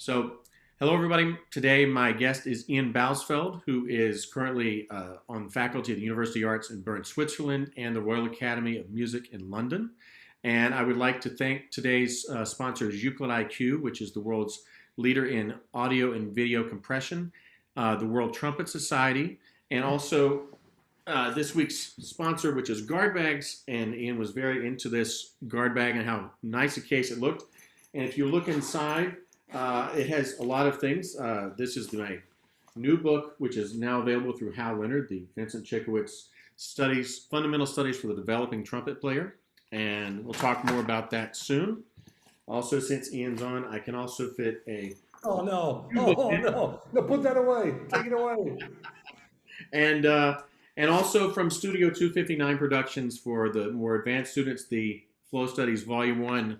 So, hello everybody. Today, my guest is Ian Bousfield, who is currently on faculty at the University of Arts in Bern, Switzerland, and the Royal Academy of Music in London. And I would like to thank today's sponsors, Euclid IQ, which is the world's leader in audio and video compression, the World Trumpet Society, and also this week's sponsor, which is guard bags. And Ian was very into this guard bag and how nice a case it looked. And if you look inside, it has a lot of things. This is my new book, which is now available through Hal Leonard, the Vincent Chikowitz Studies, Fundamental Studies for the Developing Trumpet Player. And we'll talk more about that soon. Also, since Ian's on, I can also fit a... Oh, no. Oh, no. No, put that away. Take it away. And, and also from Studio 259 Productions for the more advanced students, the Flow Studies Volume 1,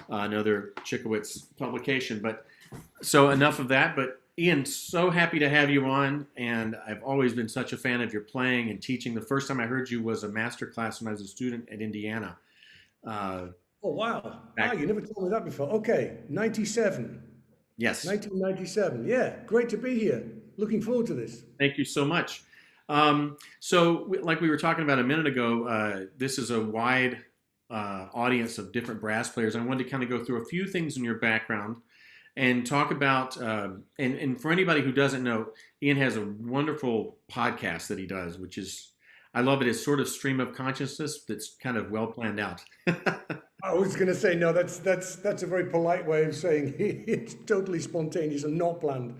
another Chikowitz publication. But so enough of that. But Ian, so happy to have you on, and I've always been such a fan of your playing and teaching. The first time I heard you was a master class when I was a student at Indiana. Oh, wow. Ah, you never told me that before. Okay, 97. Yes. 1997. Yeah, great to be here. Looking forward to this. Thank you so much. Like we were talking about a minute ago, this is a wide audience of different brass players. I wanted to kind of go through a few things in your background and talk about, and for anybody who doesn't know, Ian has a wonderful podcast that he does, which is, I love it. It's sort of stream of consciousness that's kind of well planned out. I was going to say, no, that's a very polite way of saying it's totally spontaneous and not planned.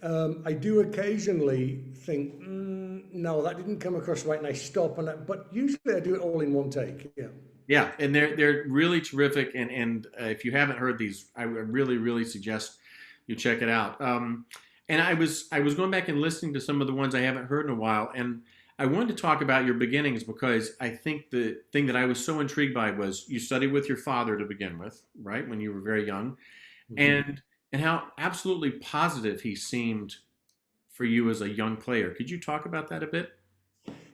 I do occasionally think, no, that didn't come across right, and I stop, but usually I do it all in one take. Yeah. Yeah, and they're really terrific. And if you haven't heard these, I really suggest you check it out. And I was going back and listening to some of the ones I haven't heard in a while, and I wanted to talk about your beginnings because I think the thing that I was so intrigued by was you studied with your father to begin with, right, when you were very young, Mm-hmm. and how absolutely positive he seemed for you as a young player. Could you talk about that a bit?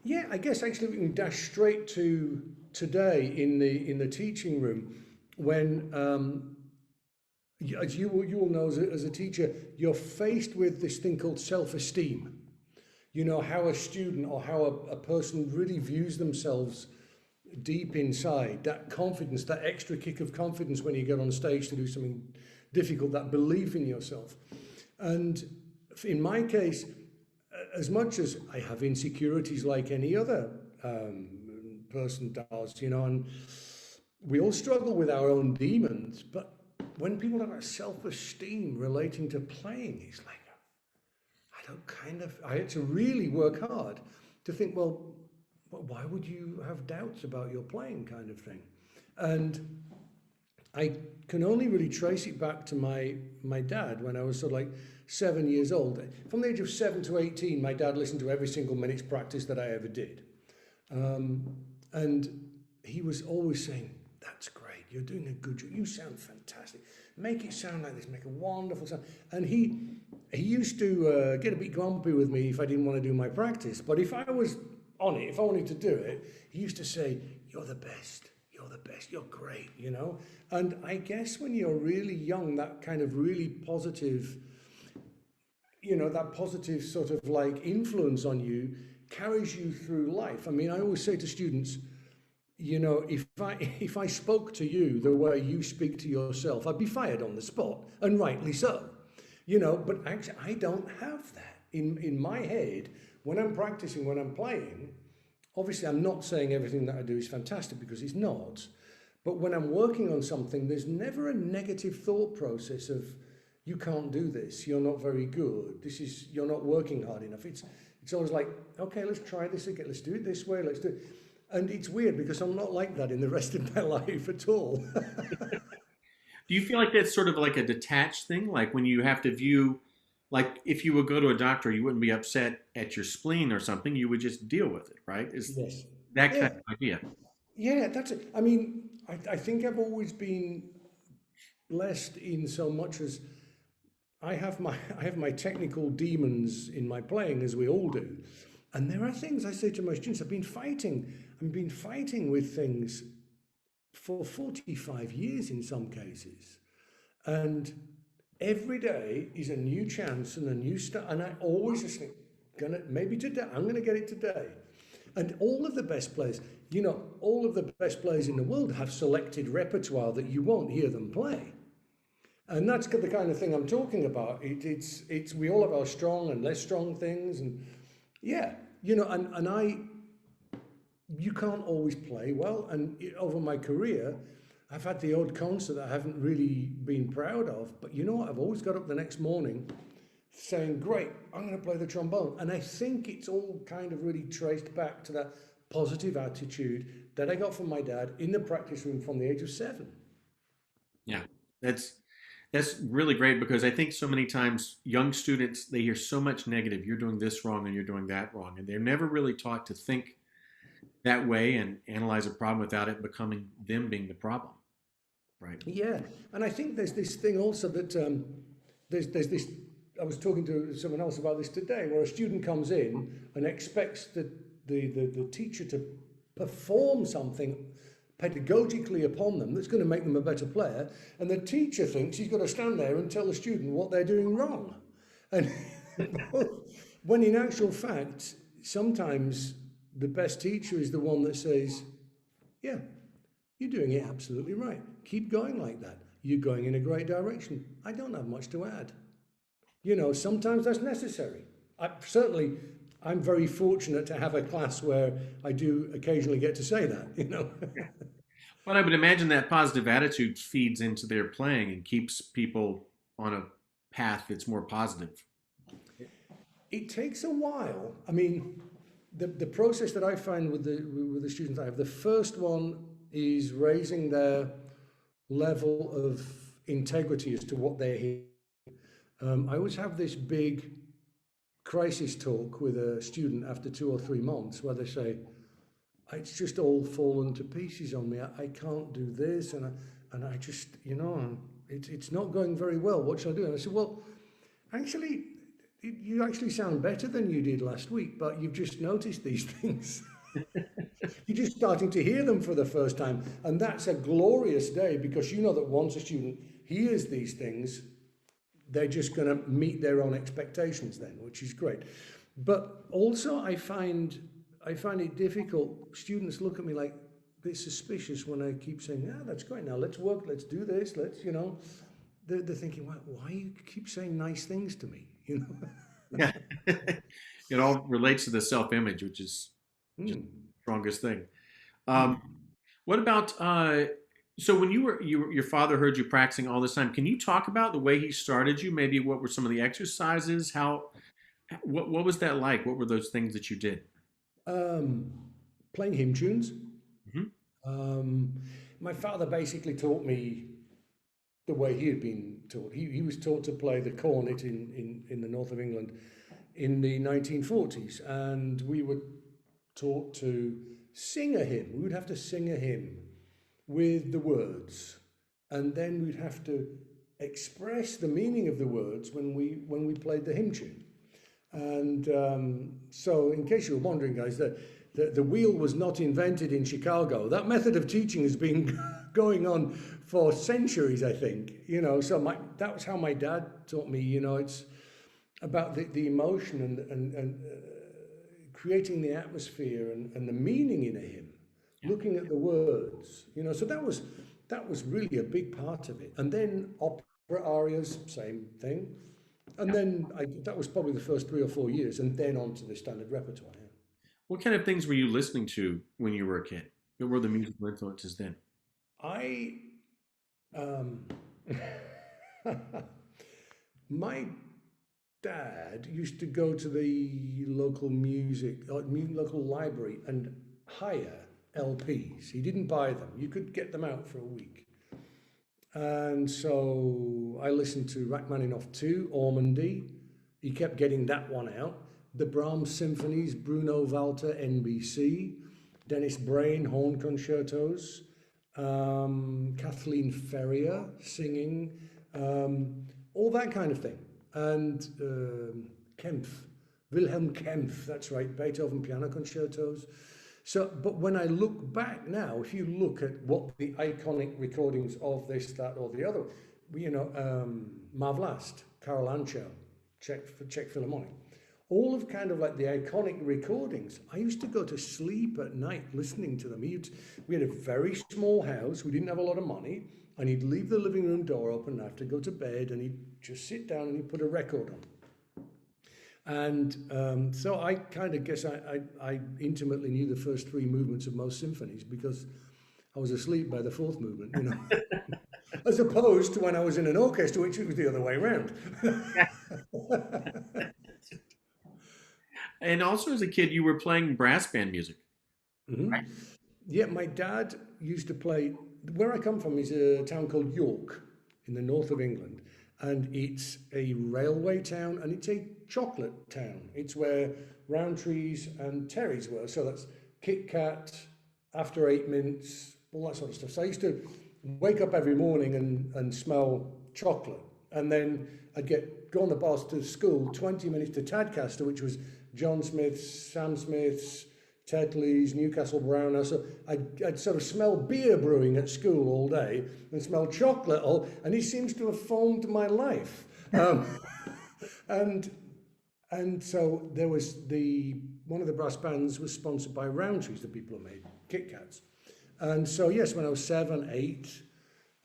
Yeah, I guess actually we can dash straight to today in the teaching room when as you will know as a teacher, you're faced with this thing called self-esteem. You know, how a student or how a person really views themselves deep inside, that confidence, that extra kick of confidence when you get on stage to do something difficult, that belief in yourself. And in my case, as much as I have insecurities like any other person does, you know, and we all struggle with our own demons, but when people talk about self-esteem relating to playing, it's like, I had to really work hard to think, well, why would you have doubts about your playing kind of thing? And I can only really trace it back to my dad when I was sort of like 7 years old. From the age of 7 to 18, my dad listened to every single minute's practice that I ever did. And he was always saying, that's great, you're doing a good job, you sound fantastic. Make it sound like this, make a wonderful sound. And he used to get a bit grumpy with me if I didn't want to do my practice. But if I was on it, if I wanted to do it, he used to say, you're the best, you're great, you know. And I guess when you're really young, that kind of really positive, you know, that positive sort of like influence on you carries you through life. I mean, I always say to students, you know, if I spoke to you the way you speak to yourself, I'd be fired on the spot, and rightly so. You know, but actually I don't have that in my head when I'm practicing, when I'm playing. Obviously, I'm not saying everything that I do is fantastic because it's not. But when I'm working on something, there's never a negative thought process of you can't do this, you're not very good, you're not working hard enough. It's always like, okay, let's try this again, let's do it this way, let's do it. And it's weird because I'm not like that in the rest of my life at all. Do you feel like that's sort of like a detached thing? Like when you have to view, like if you would go to a doctor, you wouldn't be upset at your spleen or something. You would just deal with it, right? Is Yes. that kind Yeah. of idea? Yeah, that's it. I mean, I think I've always been blessed in so much as I have my technical demons in my playing, as we all do. And there are things I say to my students, I've been fighting with things for 45 years in some cases. And every day is a new chance and a new start. And I always just think, maybe today, I'm gonna get it today. And all of the best players, all of the best players in the world have selected repertoire that you won't hear them play. And that's the kind of thing I'm talking about. It's we all have our strong and less strong things, and yeah, you can't always play well. And over my career, I've had the odd concert that I haven't really been proud of. But you know what? I've always got up the next morning saying, great, I'm going to play the trombone. And I think it's all kind of really traced back to that positive attitude that I got from my dad in the practice room from the age of 7. Yeah, that's really great, because I think so many times young students, they hear so much negative. You're doing this wrong and you're doing that wrong, and they're never really taught to think that way and analyze a problem without it becoming them being the problem, right? Yeah, and I think there's this thing also that there's this. I was talking to someone else about this today, where a student comes in and expects the teacher to perform something pedagogically upon them that's going to make them a better player, and the teacher thinks he's got to stand there and tell the student what they're doing wrong. And when in actual fact, sometimes the best teacher is the one that says, yeah, you're doing it absolutely right. Keep going like that. You're going in a great direction. I don't have much to add. Sometimes that's necessary. I'm very fortunate to have a class where I do occasionally get to say that. But I would imagine that positive attitude feeds into their playing and keeps people on a path that's more positive. It takes a while. I mean, the process that I find with the students I have, the first one is raising their level of integrity as to what they're hearing. I always have this big crisis talk with a student after 2 or 3 months where they say, it's just all fallen to pieces on me. I can't do this, and I just, it's not going very well. What should I do? And I said, well, actually, you actually sound better than you did last week, but you've just noticed these things. You're just starting to hear them for the first time. And that's a glorious day, because you know that once a student hears these things, they're just going to meet their own expectations then, which is great. But also I find it difficult. Students look at me like a bit suspicious when I keep saying, yeah, that's great. Now let's work, let's do this, they're thinking, why you keep saying nice things to me? Yeah. It all relates to the self-image, which is just the strongest thing. What about so when your father heard you practicing all this time, can you talk about the way he started you? Maybe what were some of the exercises? What was that like? What were those things that you did? Playing hymn tunes. Mm-hmm. My father basically taught me the way he had been taught. He was taught to play the cornet in the north of England in the 1940s, and we were taught to sing a hymn. We would have to sing a hymn with the words, and then we'd have to express the meaning of the words when we played the hymn tune. And so, in case you were wondering, guys, the wheel was not invented in Chicago. That method of teaching has been going on for centuries, I think. So that was how my dad taught me. It's about the emotion and creating the atmosphere and the meaning in a hymn. Looking at the words, so that was really a big part of it. And then opera arias, same thing. And then that was probably the first 3 or 4 years, and then on to the standard repertoire. Yeah. What kind of things were you listening to when you were a kid? What were the musical influences then? My dad used to go to the local local library and hire LPs. He didn't buy them. You could get them out for a week. And so I listened to Rachmaninoff 2, Ormandy. He kept getting that one out. The Brahms symphonies, Bruno Walter, NBC. Dennis Brain, horn concertos. Kathleen Ferrier singing. All that kind of thing. And Kempf, Wilhelm Kempf, that's right, Beethoven piano concertos. So, but when I look back now, if you look at what the iconic recordings of this, that, or the other, Má Vlast, Karel Ančo, Czech Philharmonic, all of kind of like the iconic recordings. I used to go to sleep at night listening to them. We had a very small house. We didn't have a lot of money. And he'd leave the living room door open. I have to go to bed, and he'd just sit down and he'd put a record on. And so I kind of guess I intimately knew the first three movements of most symphonies because I was asleep by the fourth movement, as opposed to when I was in an orchestra, which was the other way around. And also as a kid, you were playing brass band music, right? Yeah, my dad used to play. Where I come from is a town called York in the north of England, and it's a railway town and it's a chocolate town. It's where Rowntree's and Terry's were. So that's Kit Kat, After Eight Mints, all that sort of stuff. So I used to wake up every morning and smell chocolate, and then I'd go on the bus to school, 20 minutes to Tadcaster, which was John Smith's, Sam Smith's, Tetley's, Newcastle Brown. So I'd sort of smell beer brewing at school all day and smell chocolate and it seems to have formed my life. And so there was one of the brass bands was sponsored by Rowntree's, the people who made Kit Kats. And so yes, when I was 7, 8,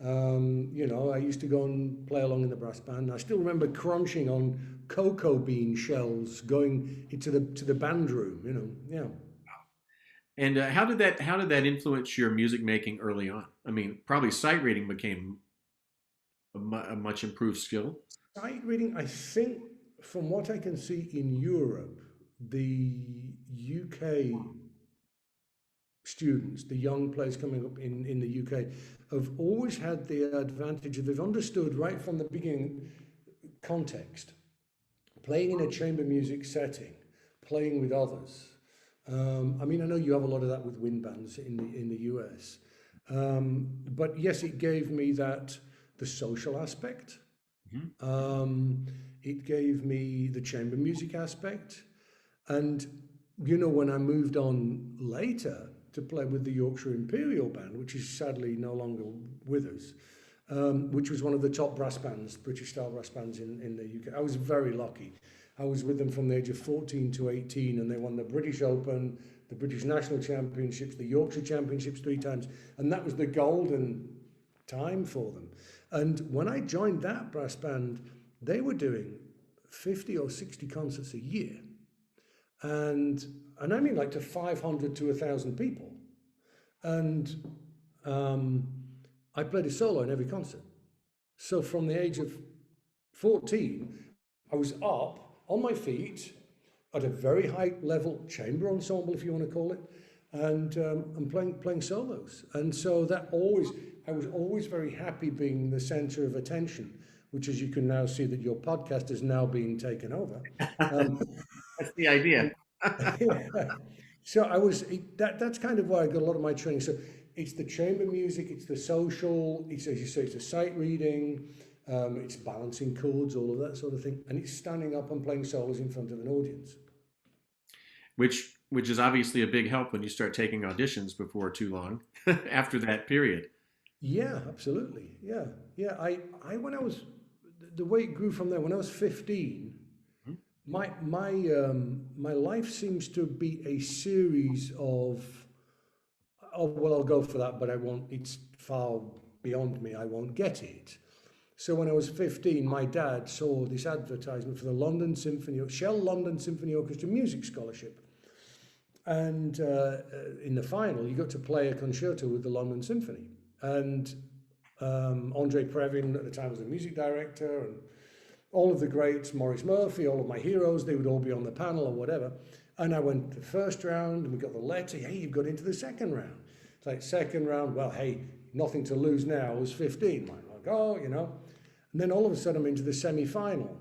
I used to go and play along in the brass band. I still remember crunching on cocoa bean shells going into the band room, yeah. And how did that influence your music making early on? I mean, probably sight reading became a much improved skill. Sight reading, I think, from what I can see in Europe, the UK students, the young players coming up in the UK, have always had the advantage of they've understood right from the beginning context, playing in a chamber music setting, playing with others. I know you have a lot of that with wind bands in the US, but yes, it gave me the social aspect. It gave me the chamber music aspect, and when I moved on later to play with the Yorkshire Imperial Band, which is sadly no longer with us, which was one of the top brass bands, British style brass bands in the UK. I was very lucky. I was with them from the age of 14 to 18, and they won the British Open, the British National Championships, the Yorkshire Championships 3 times, and that was the golden time for them. And when I joined that brass band, they were doing 50 or 60 concerts a year. And I mean like to 500 to 1,000 people. And I played a solo in every concert. So from the age of 14, I was up on my feet at a very high level chamber ensemble, if you want to call it, and playing solos. And so I was always very happy being the center of attention, which, as you can now see, that your podcast is now being taken over. That's the idea. Yeah. So that's kind of where I got a lot of my training. So it's the chamber music, it's the social, it's, as you say, it's the sight reading, it's balancing chords, all of that sort of thing, and it's standing up and playing solos in front of an audience. Which is obviously a big help when you start taking auditions before too long after that period. Yeah, absolutely. Yeah. I when I was the way it grew from there, when I was 15, my life seems to be a series of well, I'll go for that, but I won't. It's far beyond me. I won't get it. So when I was 15, my dad saw this advertisement for the Shell London Symphony Orchestra Music Scholarship. And in the final, you got to play a concerto with the London Symphony. And Andre Previn at the time was the music director, and all of the greats, Maurice Murphy, all of my heroes, they would all be on the panel or whatever. And I went to the first round, and we got the letter, hey, you've got into the second round. It's like, second round, well, hey, nothing to lose now. I was 15. I'm like, oh, And then all of a sudden I'm into the semi-final.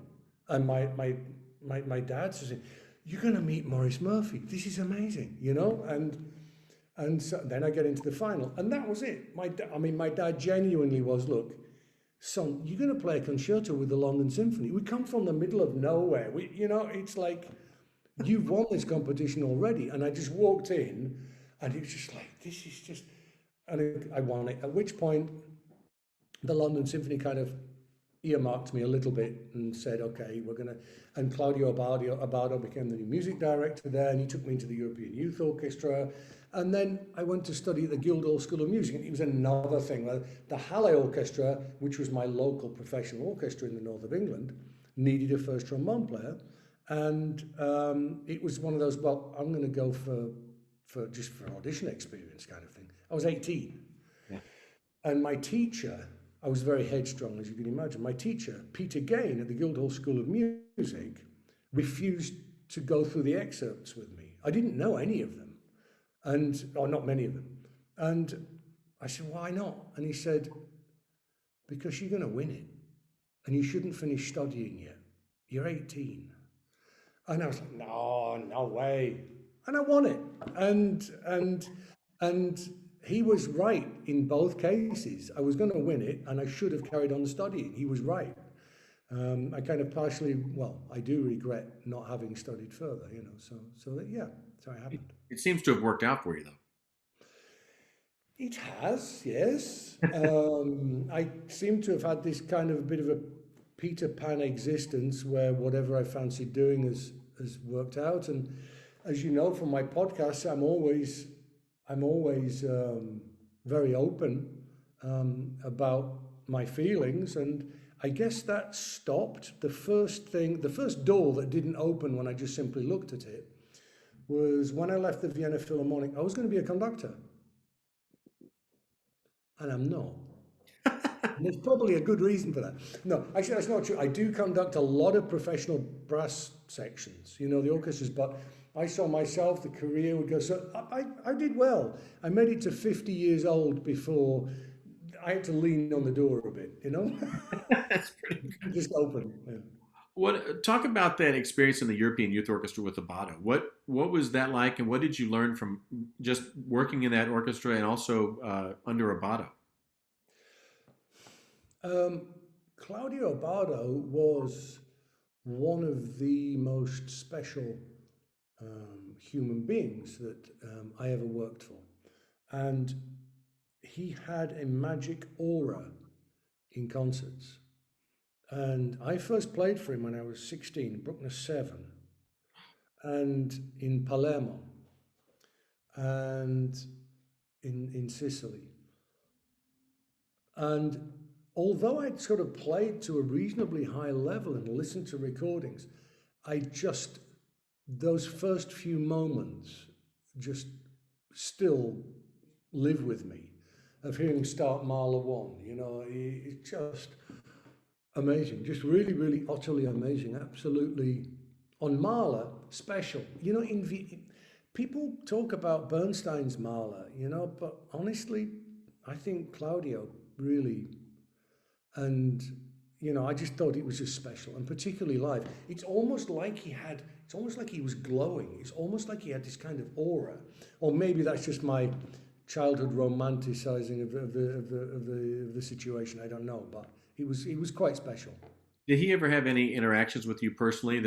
And my dad says, you're going to meet Maurice Murphy. This is amazing, And so then I get into the final. And that was it. My dad genuinely was, look, son, you're going to play a concerto with the London Symphony. We come from the middle of nowhere. It's like, you've won this competition already. And I just walked in, and it was just like, this is just... And I won it. At which point, the London Symphony kind of earmarked me a little bit and said, okay, we're going to, and Claudio Bardo became the new music director there, and he took me into the European Youth Orchestra. And then I went to study at the Guildhall School of Music, and it was another thing. The Halle Orchestra, which was my local professional orchestra in the north of England, needed a first trombone player. And it was one of those, well, I'm going to go for just for audition experience kind of thing. I was 18. Yeah. And my teacher, I was very headstrong, as you can imagine. My teacher, Peter Gain at the Guildhall School of Music, refused to go through the excerpts with me. I didn't know any of them, or not many of them. And I said, why not? And he said, because you're going to win it, and you shouldn't finish studying yet. You're 18. And I was like, no way. And I won it. And he was right in both cases. I was going to win it, and I should have carried on studying. He was right. I kind of partially, well, I do regret not having studied further, so I haven't. It seems to have worked out for you, though. It has, yes. I seem to have had this kind of a bit of a Peter Pan existence where whatever I fancied doing has worked out. And as you know from my podcasts, I'm always very open about my feelings, and I guess that stopped. The first door that didn't open when I just simply looked at it was when I left the Vienna Philharmonic. I was going to be a conductor, and I'm not. And there's probably a good reason for that. No, actually, that's not true. I do conduct a lot of professional brass sections, the orchestras, but I saw myself, the career would go. So I did well. I made it to 50 years old before I had to lean on the door a bit, That's pretty good. Just open. Yeah. Talk about that experience in the European Youth Orchestra with the Bardo. What was that like, and what did you learn from just working in that orchestra and also under a Bardo? Claudio Bardo was one of the most special human beings that I ever worked for. And he had a magic aura in concerts. And I first played for him when I was 16, Bruckner 7, and in Palermo, and in Sicily. And although I'd sort of played to a reasonably high level and listened to recordings, those first few moments just still live with me, of hearing him start Mahler 1. It's just amazing, just really, really utterly amazing, absolutely. On Mahler, special. People talk about Bernstein's Mahler, but honestly, I think Claudio really, and I just thought it was just special, and particularly live. It's almost like he was glowing. It's almost like he had this kind of aura, or maybe that's just my childhood romanticizing of the situation. I don't know, but he was quite special. Did he ever have any interactions with you personally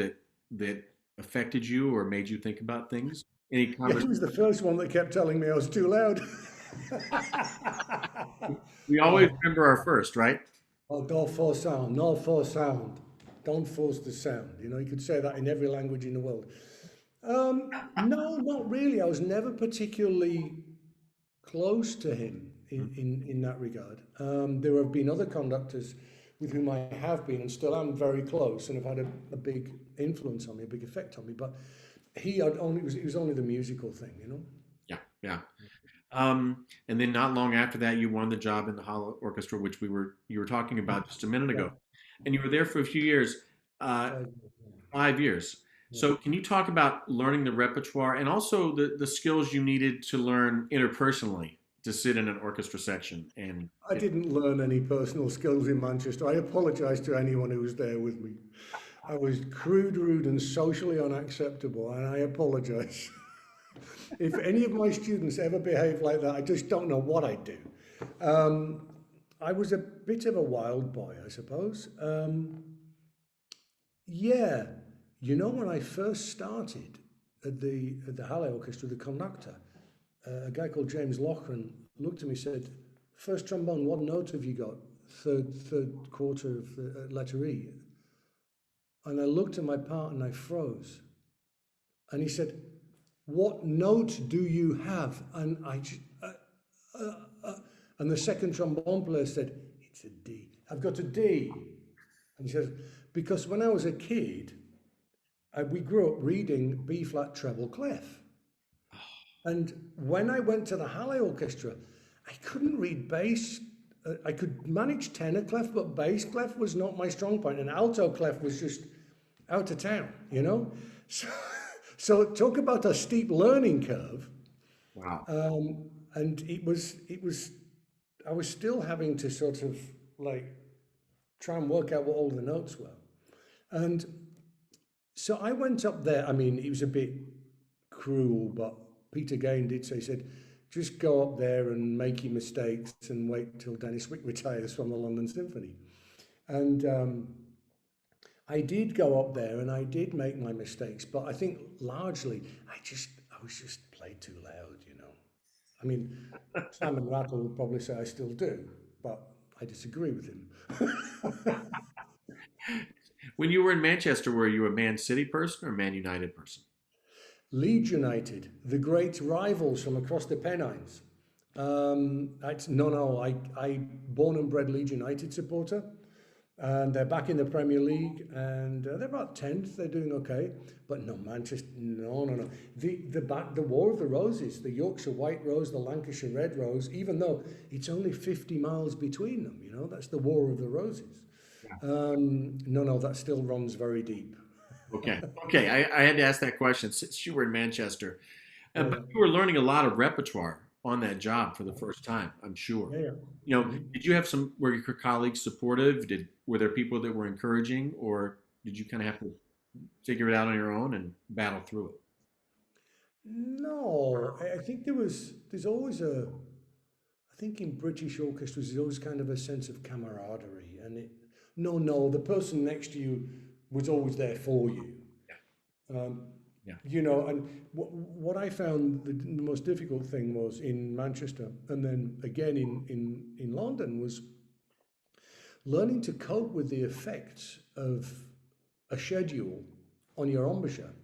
that affected you or made you think about things? Any Yeah, he conversation? was the first one that kept telling me I was too loud. We always remember our first, right? Oh, don't force sound, no force sound. Don't force the sound. You could say that in every language in the world. No, not really. I was never particularly close to him in that regard. There have been other conductors with whom I have been and still am very close and have had a big influence on me, a big effect on me. But it was only the musical thing, Yeah, yeah. And then not long after that, you won the job in the Halle Orchestra, which you were talking about just a minute Yeah. ago, and you were there for a few years, uh, 5 years. Yeah. So, can you talk about learning the repertoire and also the skills you needed to learn interpersonally to sit in an orchestra section? And I didn't learn any personal skills in Manchester. I apologise to anyone who was there with me. I was crude, rude, and socially unacceptable, and I apologise. If any of my students ever behave like that, I just don't know what I'd do. I was a bit of a wild boy, I suppose. Yeah, when I first started at the Halle Orchestra, the conductor, a guy called James Loughran looked at me and said, "First trombone, what note have you got?" third quarter of the letter E, and I looked at my part and I froze. And he said, "What note do you have?" And uh, uh, and the second trombone player said, "It's a D. I've got a D." And he says, "Because when I was a kid, we grew up reading B flat treble clef. And when I went to the Halle Orchestra, I couldn't read bass. I could manage tenor clef, but bass clef was not my strong point, and alto clef was just out of town, you know. So, so talk about a steep learning curve. Wow. And it was. I was still having to sort of like try and work out what all the notes were, and so I went up there. I mean, it was a bit cruel, but Peter Gain did say, he said, just go up there and make your mistakes and wait till Dennis Wick retires from the London Symphony. And I did go up there and I did make my mistakes, but I think largely I was just played too loud, you know. I mean, Simon Rattle would probably say I still do, but I disagree with him. When you were in Manchester, were you a Man City person or Man United person? Leeds United, the great rivals from across the Pennines. No, I born and bred Leeds United supporter, and they're back in the Premier League, and they're about 10th. They're doing okay, but no, Manchester, no. The War of the Roses, the Yorkshire White Rose, the Lancashire Red Rose. Even though it's only 50 miles between them, you know, that's the War of the Roses. No, that still runs very deep. Okay. I had to ask that question since you were in Manchester. Yeah, But you were learning a lot of repertoire on that job for the first time, I'm sure. yeah. You know, Mhm. did you have were your colleagues supportive? Were there people that were encouraging, or did you kind of have to figure it out on your own and battle through it? No, I think there's always I think in British orchestras, there's always kind of a sense of camaraderie. No, the person next to you was always there for you. Um, Yeah. you know, and what I found the most difficult thing was in Manchester and then again in London was learning to cope with the effects of a schedule on your embouchure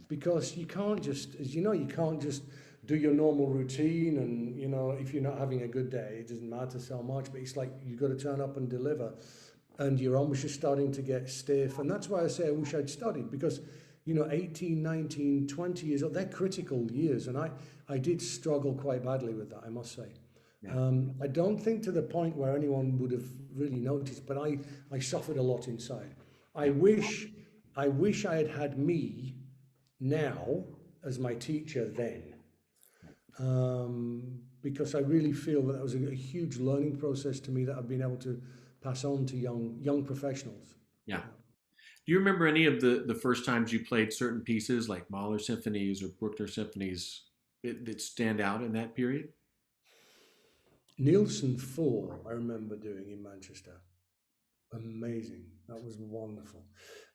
because you can't just, as you know, you can't just do your normal routine and, you know, if you're not having a good day, it doesn't matter so much, but it's like you've got to turn up and deliver and your embouchure is starting to get stiff. And that's why I say I wish I'd studied because, you know, 18, 19, 20 years old, they're critical years. And I did struggle quite badly with that, I must say. Yeah. I don't think to the point where anyone would have really noticed, but I suffered a lot inside. I Yeah. wish I had had me now as my teacher then, because I really feel that was a huge learning process to me that I've been able to pass on to young professionals. Yeah. Do you remember any of the first times you played certain pieces like Mahler symphonies or Bruckner symphonies that stand out in that period? Nielsen 4, I remember doing in Manchester. Amazing. That was wonderful.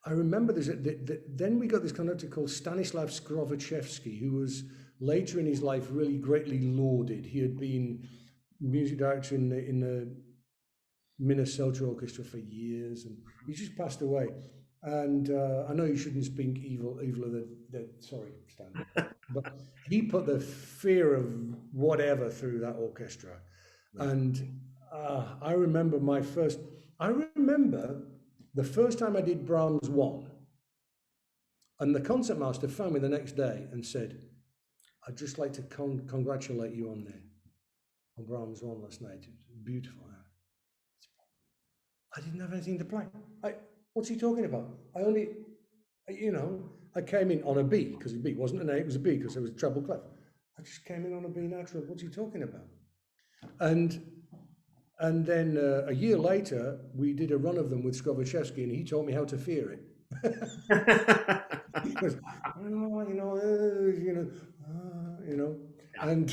I remember then we got this conductor called Stanislav Skrovaczewski, who was later in his life really greatly lauded. He had been music director in the Minnesota Orchestra for years, and he just passed away. And I know you shouldn't speak evil of the sorry, Stan, but he put the fear of whatever through that orchestra. Yeah. And I remember I remember the first time I did Brahms 1, and the concertmaster phoned me the next day and said, I'd just like to congratulate you on Brahms 1 last night. It was beautiful. I didn't have anything to play. What's he talking about? I only, you know, I came in on a B because a B wasn't an A, it was a B because it was treble clef. I just came in on a B natural. What's he talking about? And then a year later, we did a run of them with Skrovaczewski, and he taught me how to fear it. He goes, oh, you know, and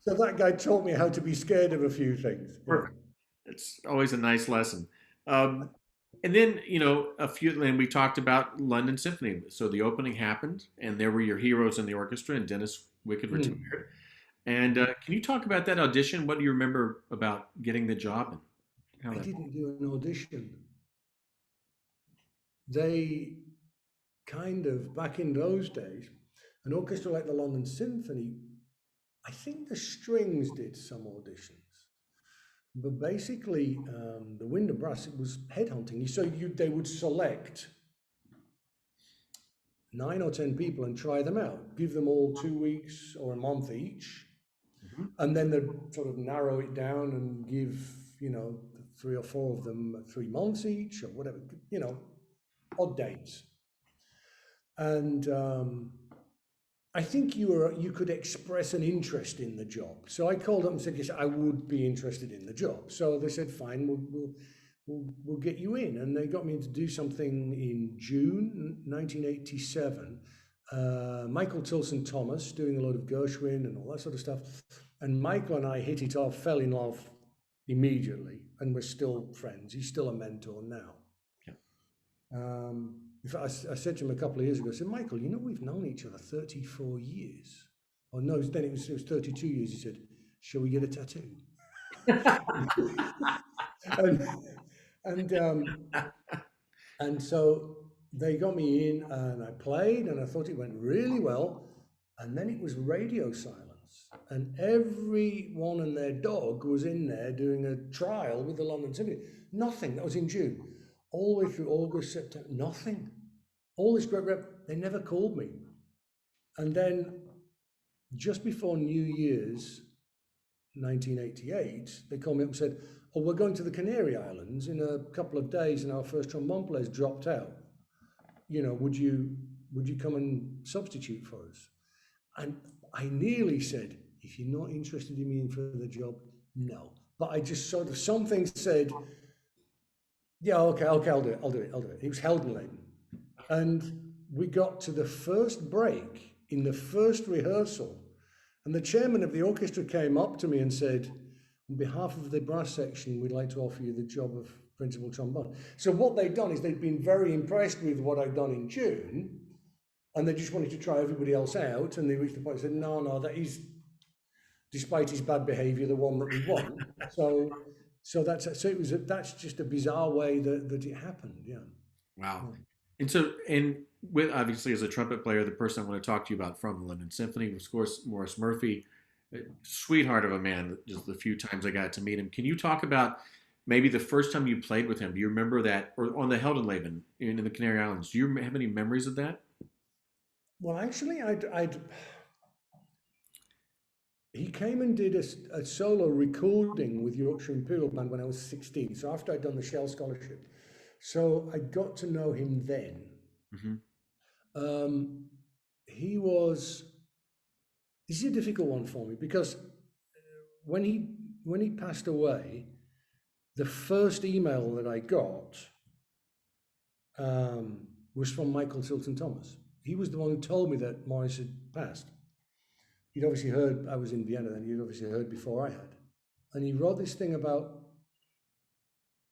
so that guy taught me how to be scared of a few things. Yeah. Perfect. It's always a nice lesson. Um, and then, and we talked about London Symphony. So the opening happened, and there were your heroes in the orchestra, and Dennis Wick Mm. retired. And can you talk about that audition? What do you remember about getting the job and how I that? didn't do an audition. They kind of, back in those days, an orchestra like the London Symphony, I think the strings did some auditions. But basically, the wind and brass, it was headhunting. They would select 9 or 10 people and try them out, give them all 2 weeks or a month each, Mhm. and then they'd sort of narrow it down and give, you know, 3 or 4 of them 3 months each or whatever, you know, odd dates. And I think you could express an interest in the job. So I called up and said, yes, I would be interested in the job. So they said, fine, we'll get you in. And they got me to do something in June 1987. Michael Tilson Thomas doing a lot of Gershwin and all that sort of stuff. And Michael and I hit it off, fell in love immediately, and we're still friends. He's still a mentor now. Yeah. In fact, I said to him a couple of years ago, I said, Michael, you know, we've known each other 34 years. Oh, no, then it was 32 years. He said, shall we get a tattoo? and, and, um, and so they got me in and I played and I thought it went really well. And then it was radio silence. And everyone and their dog was in there doing a trial with the London Symphony. Nothing. That was in June. All the way through August, September, nothing. All this great rep, they never called me. And then just before New Year's 1988, they called me up and said, oh, we're going to the Canary Islands in a couple of days and our first trombone player's dropped out. You know, would you come and substitute for us? And I nearly said, if you're not interested in me for the job, no. But I just sort of, something said, yeah, okay, I'll do it. It was Heldenleben. And we got to the first break in the first rehearsal. And the chairman of the orchestra came up to me and said, on behalf of the brass section, we'd like to offer you the job of principal trombone. So what they'd done is they'd been very impressed with what I'd done in June, and they just wanted to try everybody else out. And they reached the point and said, no, that is, despite his bad behavior, the one that we want. That's just a bizarre way that it happened. Yeah. Wow. Yeah. And with obviously as a trumpet player, the person I want to talk to you about from the London Symphony was, of course, Maurice Murphy, a sweetheart of a man. Just the few times I got to meet him. Can you talk about maybe the first time you played with him? Do you remember that, or on the Heldenleben in the Canary Islands? Do you have any memories of that? Well, actually, he came and did a solo recording with Yorkshire Imperial Band when I was 16. So after I'd done the Shell Scholarship, so I got to know him then. Mm-hmm. Um, he was. This is a difficult one for me because when he passed away, the first email that I got was from Michael Tilton Thomas. He was the one who told me that Maurice had passed. He'd obviously heard I was in Vienna then. He'd obviously heard before I had, and he wrote this thing about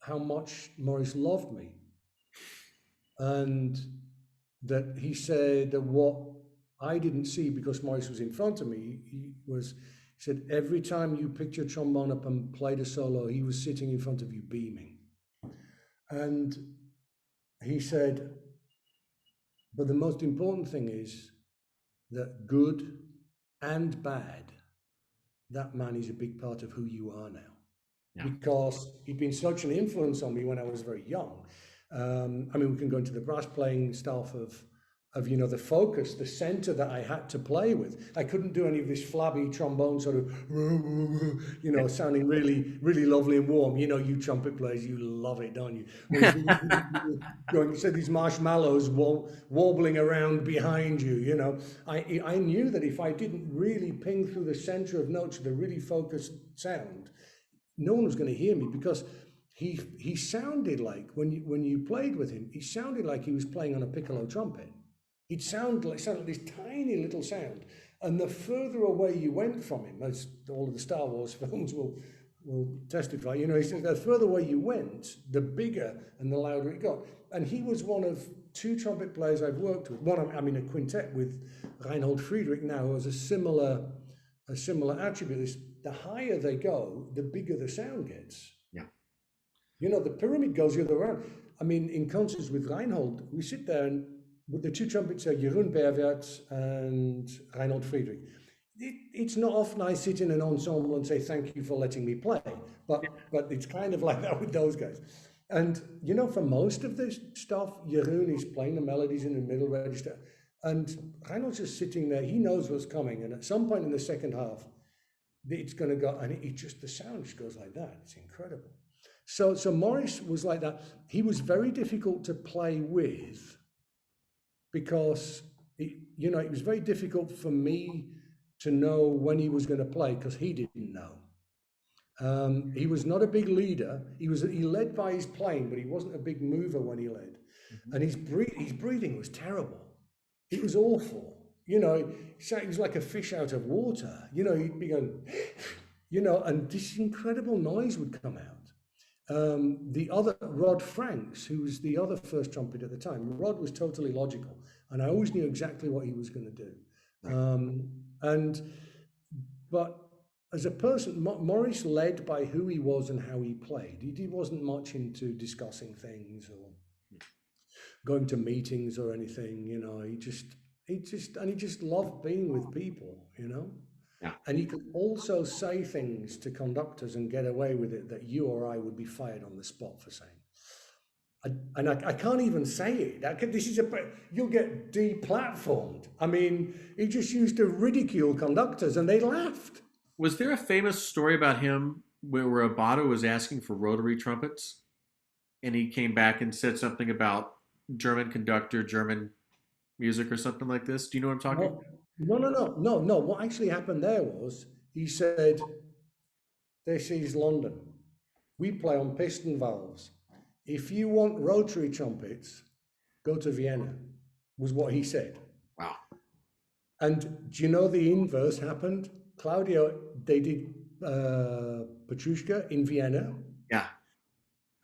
how much Maurice loved me, and that he said that what I didn't see because Maurice was in front of me, he said every time you picked your trombone up and played a solo, he was sitting in front of you beaming. And he said, but the most important thing is that good and bad, that man is a big part of who you are now. Yeah. Because he'd been such an influence on me when I was very young. I mean, we can go into the brass playing stuff of the focus, the center that I had to play with. I couldn't do any of this flabby trombone sort of, sounding really, really lovely and warm. You know, you trumpet players, you love it, don't you? Going, so these marshmallows wobbling around behind you, you know. I knew that if I didn't really ping through the center of notes with a really focused sound, no one was going to hear me because he sounded like, when you played with him, he sounded like he was playing on a piccolo trumpet. It sounded like this tiny little sound. And the further away you went from him, as all of the Star Wars films will testify, you know, he says the further away you went, the bigger and the louder it got. And he was one of 2 trumpet players I've worked with. A quintet with Reinhold Friedrich now, who has a similar a similar attribute is the higher they go, the bigger the sound gets. Yeah. You know, the pyramid goes the other way around. I mean, in concerts with Reinhold, we sit there and with the two trumpets are Jeroen Berwerts and Reinhold Friedrich. It's not often I sit in an ensemble and say thank you for letting me play, but it's kind of like that with those guys. And you know, for most of this stuff, Jeroen is playing the melodies in the middle register, and Reinhold's just sitting there. He knows what's coming, and at some point in the second half, it's going to go, and it just the sound just goes like that. It's incredible. So Morris was like that. He was very difficult to play with because it was very difficult for me to know when he was going to play because he didn't know. He was not a big leader. He led by his playing, but he wasn't a big mover when he led. Mm-hmm. And his breathing was terrible. It was awful. You know, he was like a fish out of water. You know, he'd be going, and this incredible noise would come out. The other, Rod Franks, who was the other first trumpet at the time, Rod was totally logical, and I always knew exactly what he was going to do. Right. But as a person, Morris led by who he was and how he played. He wasn't much into discussing things or going to meetings or anything. You know, he just loved being with people. You know. Yeah. And he could also say things to conductors and get away with it that you or I would be fired on the spot for saying. I can't even say it. You'll get deplatformed. I mean, he just used to ridicule conductors and they laughed. Was there a famous story about him where Bardo was asking for rotary trumpets and he came back and said something about German conductor, German music or something like this? Do you know what I'm talking about? No. What actually happened there was he said, "This is London. We play on piston valves. If you want rotary trumpets, go to Vienna," was what he said. Wow. And do you know the inverse happened? Claudio, they did Petrushka in Vienna. Yeah.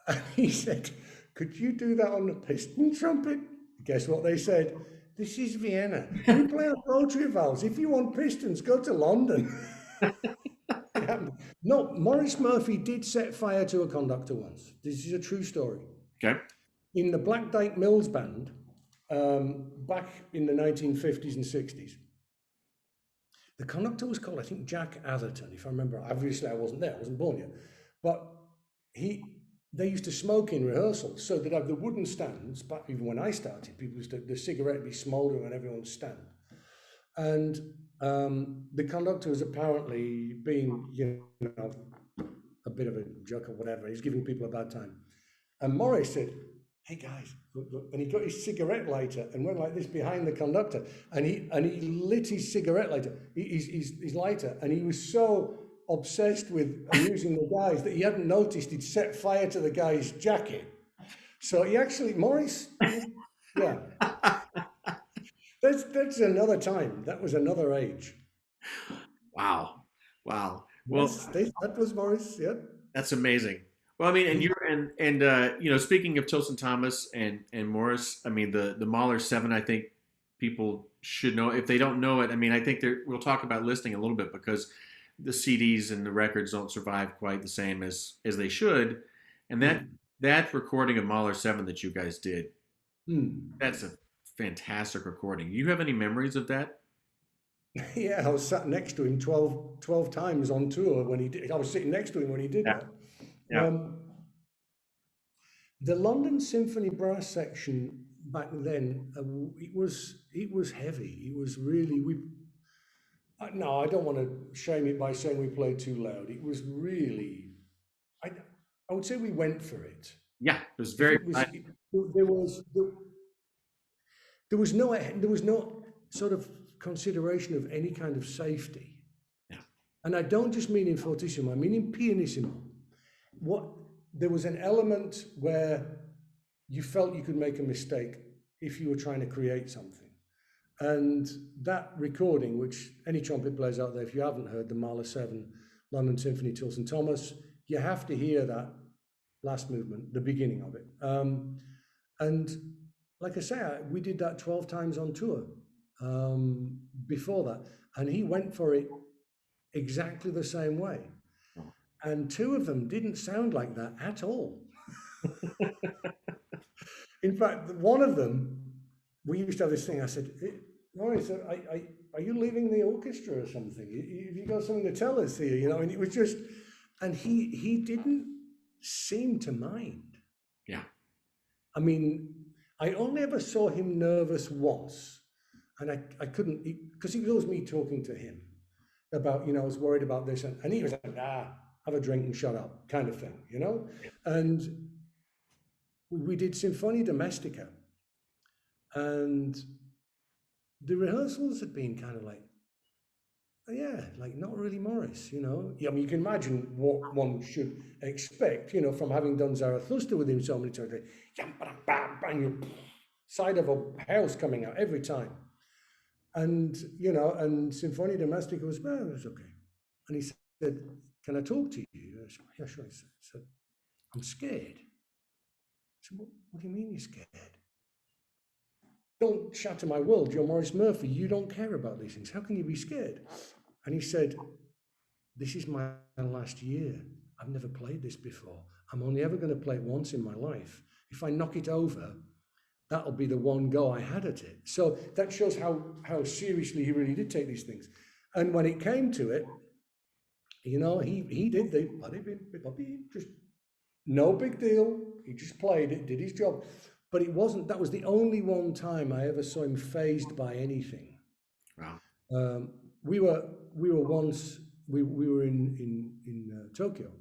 And he said, "Could you do that on a piston trumpet?" Guess what they said? "This is Vienna. We play on rotary valves. If you want pistons, go to London." No, Maurice Murphy did set fire to a conductor once. This is a true story. Okay. In the Black Dyke Mills Band, back in the 1950s and 60s, the conductor was called, I think, Jack Atherton, if I remember. Obviously, I wasn't there. I wasn't born yet. But they used to smoke in rehearsals, so they'd have the wooden stands. Back even when I started, people used to, the cigarette would be smouldering on everyone's stand. And the conductor was apparently being, a bit of a joke or whatever. He's giving people a bad time. And Morris said, "Hey guys," look. And he got his cigarette lighter and went like this behind the conductor, and he lit his cigarette lighter, his lighter, and he was so obsessed with amusing the guys that he hadn't noticed he'd set fire to the guy's jacket. So he actually, Morris, yeah. That's another time. That was another age. Wow. Well, That was Morris. Yeah. that's amazing. Well, I mean, and you're and speaking of Tilson Thomas and Morris, I mean the Mahler 7, I think people should know. If they don't know it, I mean, I think we'll talk about listing a little bit because the CDs and the records don't survive quite the same as they should. And that recording of Mahler 7 that you guys did, that's a fantastic recording. Do you have any memories of that? Yeah, I was sat next to him 12 times on tour when he did. I was sitting next to him when he did that. Yeah. The London Symphony brass section back then, it was heavy. It was really no, I don't want to shame it by saying we played too loud. It was really, I would say we went for it. Yeah, it was very. There was no sort of consideration of any kind of safety. Yeah. And I don't just mean in fortissimo, I mean in pianissimo. There was an element where you felt you could make a mistake if you were trying to create something. And that recording, which any trumpet players out there, if you haven't heard the Mahler 7 London Symphony Tilson Thomas, you have to hear that last movement, the beginning of it. And like I say, we did that 12 times on tour before that. And he went for it exactly the same way. And two of them didn't sound like that at all. In fact, one of them, we used to have this thing. I said, Maurice, are you leaving the orchestra or something? Have you got something to tell us here? You know, and it was just, and he didn't seem to mind. Yeah. I mean, I only ever saw him nervous once, and I couldn't, because it was always me talking to him about, I was worried about this, and he was like, nah, have a drink and shut up, kind of thing, And we did Symphonia Domestica, and the rehearsals had been kind of like, yeah, like not really Morris, Yeah, I mean, you can imagine what one should expect, from having done Zarathustra with him so many times. Like, bang, your side of a house coming out every time. And, and Symphonia Domestica was, well, it was okay. And he said, can I talk to you? I said, yeah, sure. He said, I'm scared. I said, what do you mean you're scared? Don't shatter my world. You're Maurice Murphy. You don't care about these things. How can you be scared? And he said, this is my last year. I've never played this before. I'm only ever going to play it once in my life. If I knock it over, that'll be the one go I had at it. So that shows how seriously he really did take these things. And when it came to it, he did just no big deal. He just played it, did his job. But that was the only one time I ever saw him fazed by anything. Wow. We were once, we were in Tokyo,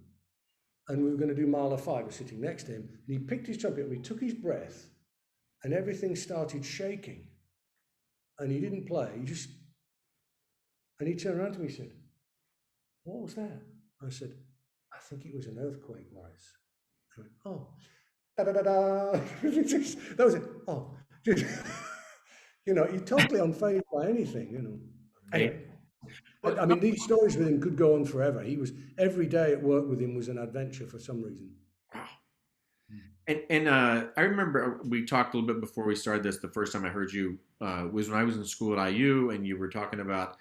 and we were going to do Mahler 5. We're sitting next to him, and he picked his trumpet, and he took his breath, and everything started shaking, and he didn't play. And he turned around to me and said, what was that? I said, I think it was an earthquake, Maurice. I went, oh, da-da-da-da. That was it. Oh, you're totally unfazed by anything, Anyway, I mean, these stories with him could go on forever. Every day at work with him was an adventure for some reason. Wow. And I remember we talked a little bit before we started this. The first time I heard you was when I was in school at IU, and you were talking about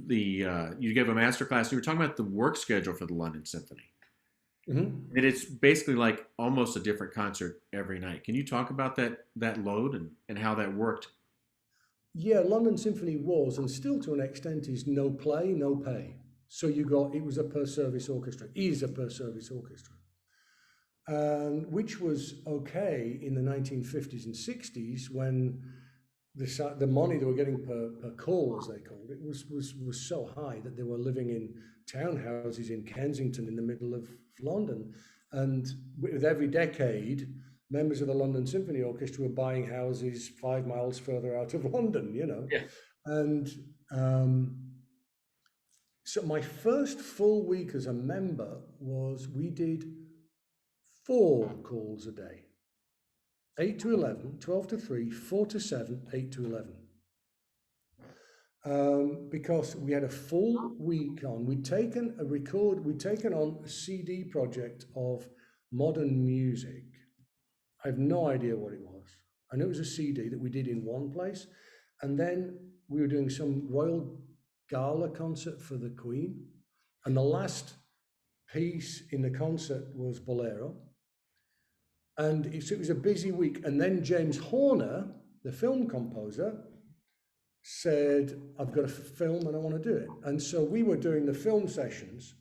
you gave a master class. You were talking about the work schedule for the London Symphony. Mm-hmm. And it's basically like almost a different concert every night. Can you talk about that load and how that worked? Yeah, London Symphony was, and still to an extent is, no play, no pay. So it was a per service orchestra, is a per service orchestra. Which was okay in the 1950s and 60s when the money they were getting per call, as they called it, was so high that they were living in townhouses in Kensington in the middle of London. And with every decade, members of the London Symphony Orchestra were buying houses 5 miles further out of London, Yeah. And so my first full week as a member we did 4 calls a day. 8 to 11, 12 to 3, 4 to 7, 8 to 11. Because we had a full week on. We'd taken on a CD project of modern music. I have no idea what it was. I know it was a CD that we did in one place. And then we were doing some Royal Gala concert for the Queen. And the last piece in the concert was Bolero. And it was a busy week. And then James Horner, the film composer, said, I've got a film and I want to do it. And so we were doing the film sessions,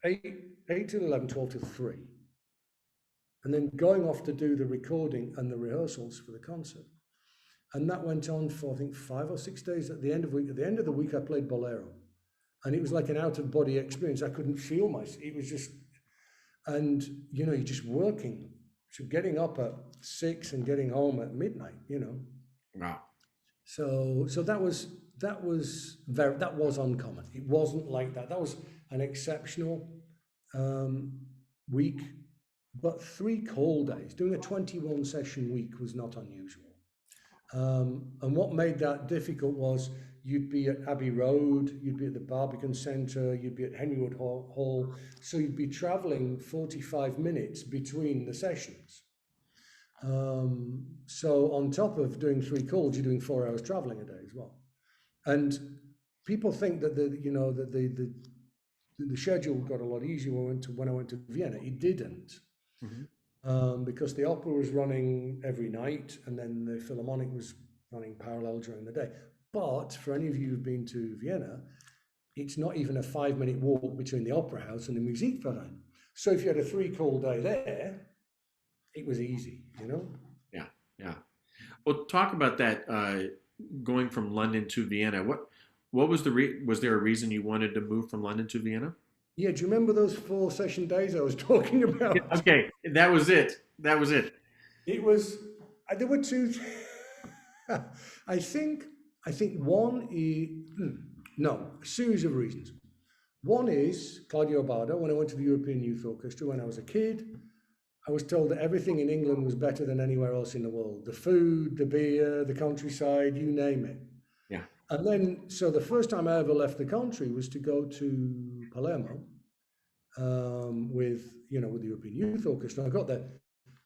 8 to 11, 12 to 3. And then going off to do the recording and the rehearsals for the concert. And that went on for, I think, 5 or 6 days. At the end of the week, I played Bolero. And it was like an out-of-body experience. I couldn't feel myself. It was just, and, you're just working. So getting up at 6 and getting home at midnight, Wow. So that was uncommon. It wasn't like that. That was an exceptional week. But 3 call days, doing a 21 session week was not unusual. And what made that difficult was you'd be at Abbey Road, you'd be at the Barbican Centre, you'd be at Henrywood Hall. So you'd be traveling 45 minutes between the sessions. So on top of doing 3 calls, you're doing 4 hours traveling a day as well. And people think that the schedule got a lot easier when I went to Vienna. It didn't, Mhm. because the opera was running every night, and then the Philharmonic was running parallel during the day. But for any of you who've been to Vienna, it's not even a 5 minute walk between the opera house and the Musikverein. So if you had a 3 call day there, it was easy, you know? Yeah, yeah. Well, talk about that. Going from London to Vienna. What was was there a reason you wanted to move from London to Vienna? Yeah, do you remember those 4 session days I was talking Yeah, about? okay, that was it. That was it. It was, there were two, I think, I think one is, no, a series of reasons. One is Claudio Bardo. When I went to the European Youth Orchestra when I was a kid, I was told that everything in England was better than anywhere else in the world. The food, the beer, the countryside, you name it. Yeah. And then, so the first time I ever left the country was to go to Palermo, with the European Youth Orchestra. I got there,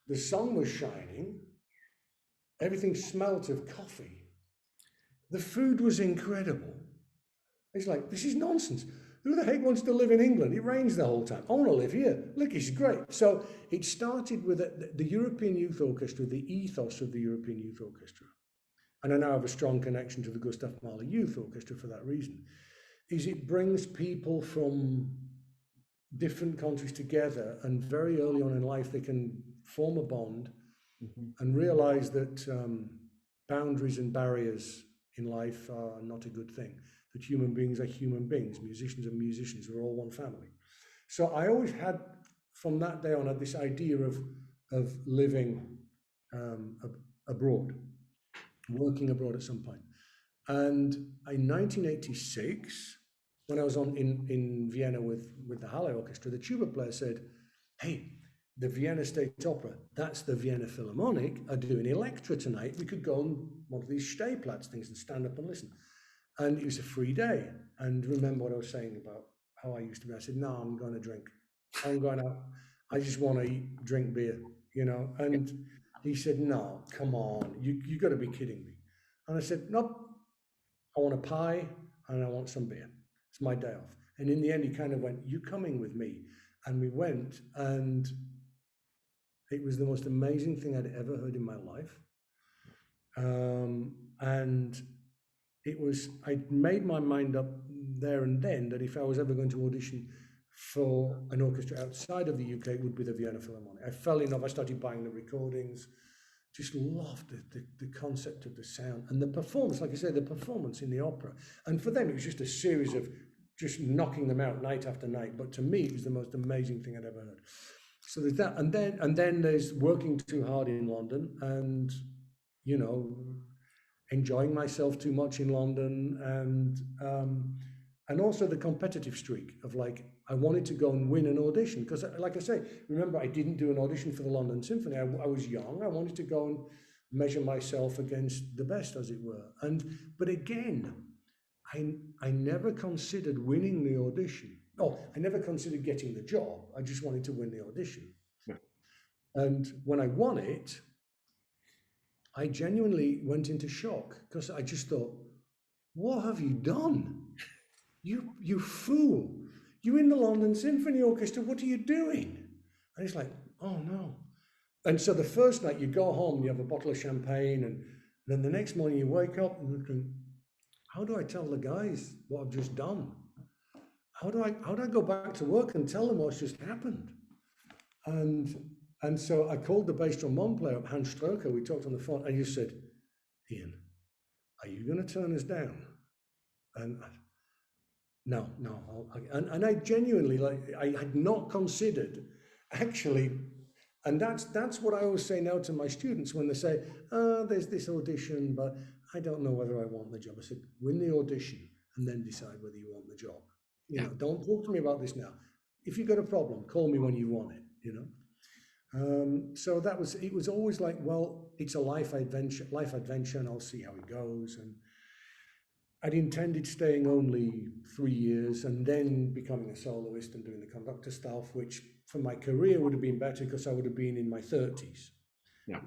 the sun was shining, everything smelt of coffee, the food was incredible. It's like, this is nonsense. Who the heck wants to live in England? It rains the whole time. I want to live here. Look, it's great. So it started with the European Youth Orchestra, the ethos of the European Youth Orchestra. And I now have a strong connection to the Gustav Mahler Youth Orchestra for that reason, is it brings people from different countries together, and very early on in life they can form a bond Mhm. and realize that boundaries and barriers in life are not a good thing, that human beings are human beings, musicians are musicians, we're all one family. So I always had, from that day on, had this idea of living abroad, working abroad at some point. And in 1986, when I was in Vienna with the Halle Orchestra, the tuba player said, "Hey, the Vienna State Opera, that's the Vienna Philharmonic, are doing Electra tonight. We could go on one of these Stehplatz things and stand up and listen." And it was a free day. And remember what I was saying about how I used to be. I said, "No, I'm going to drink. I'm going out. I just want to drink beer, you know." And he said, "No, come on, you got to be kidding me." And I said, "Nope, I want a pie and I want some beer. It's my day off." And in the end, he kind of went, "You coming with me?" And we went, and it was the most amazing thing I'd ever heard in my life. And I made my mind up there and then that if I was ever going to audition for an orchestra outside of the UK, it would be the Vienna Philharmonic. I fell in love. I started buying the recordings, just loved the concept of the sound and the performance. Like I say, the performance in the opera. And for them, it was just a series of just knocking them out night after night. But to me, it was the most amazing thing I'd ever heard. So there's that, and then there's working too hard in London, and you know, enjoying myself too much in London, and also the competitive streak of, like, I wanted to go and win an audition because, like I say, remember, I didn't do an audition for the London Symphony. I was young. I wanted to go and measure myself against the best, as it were. But again, I never considered winning the audition. Oh, I never considered getting the job. I just wanted to win the audition. Yeah. And when I won it, I genuinely went into shock because I just thought, what have you done? You fool. You're in the London Symphony Orchestra. What are you doing? And it's like, oh no. And so the first night you go home, you have a bottle of champagne, and then the next morning you wake up and you think, how do I tell the guys what I've just done? How do I go back to work and tell them what's just happened? And and so I called the bass trombone player, Hans Stroker. We talked on the phone, and he said, "Ian, are you going to turn us down?" And no, no. And I genuinely, like, I had not considered actually, and that's what I always say now to my students when they say, "Oh, there's this audition, but I don't know whether I want the job." I said, "Win the audition and then decide whether you want the job. Yeah. Don't talk to me about this now. If you've got a problem, call me when you want it, you know." So it was always like, well, it's a life adventure, and I'll see how it goes. And I'd intended staying only 3 years and then becoming a soloist and doing the conductor stuff, which for my career would have been better because I would have been in my 30s. Yeah.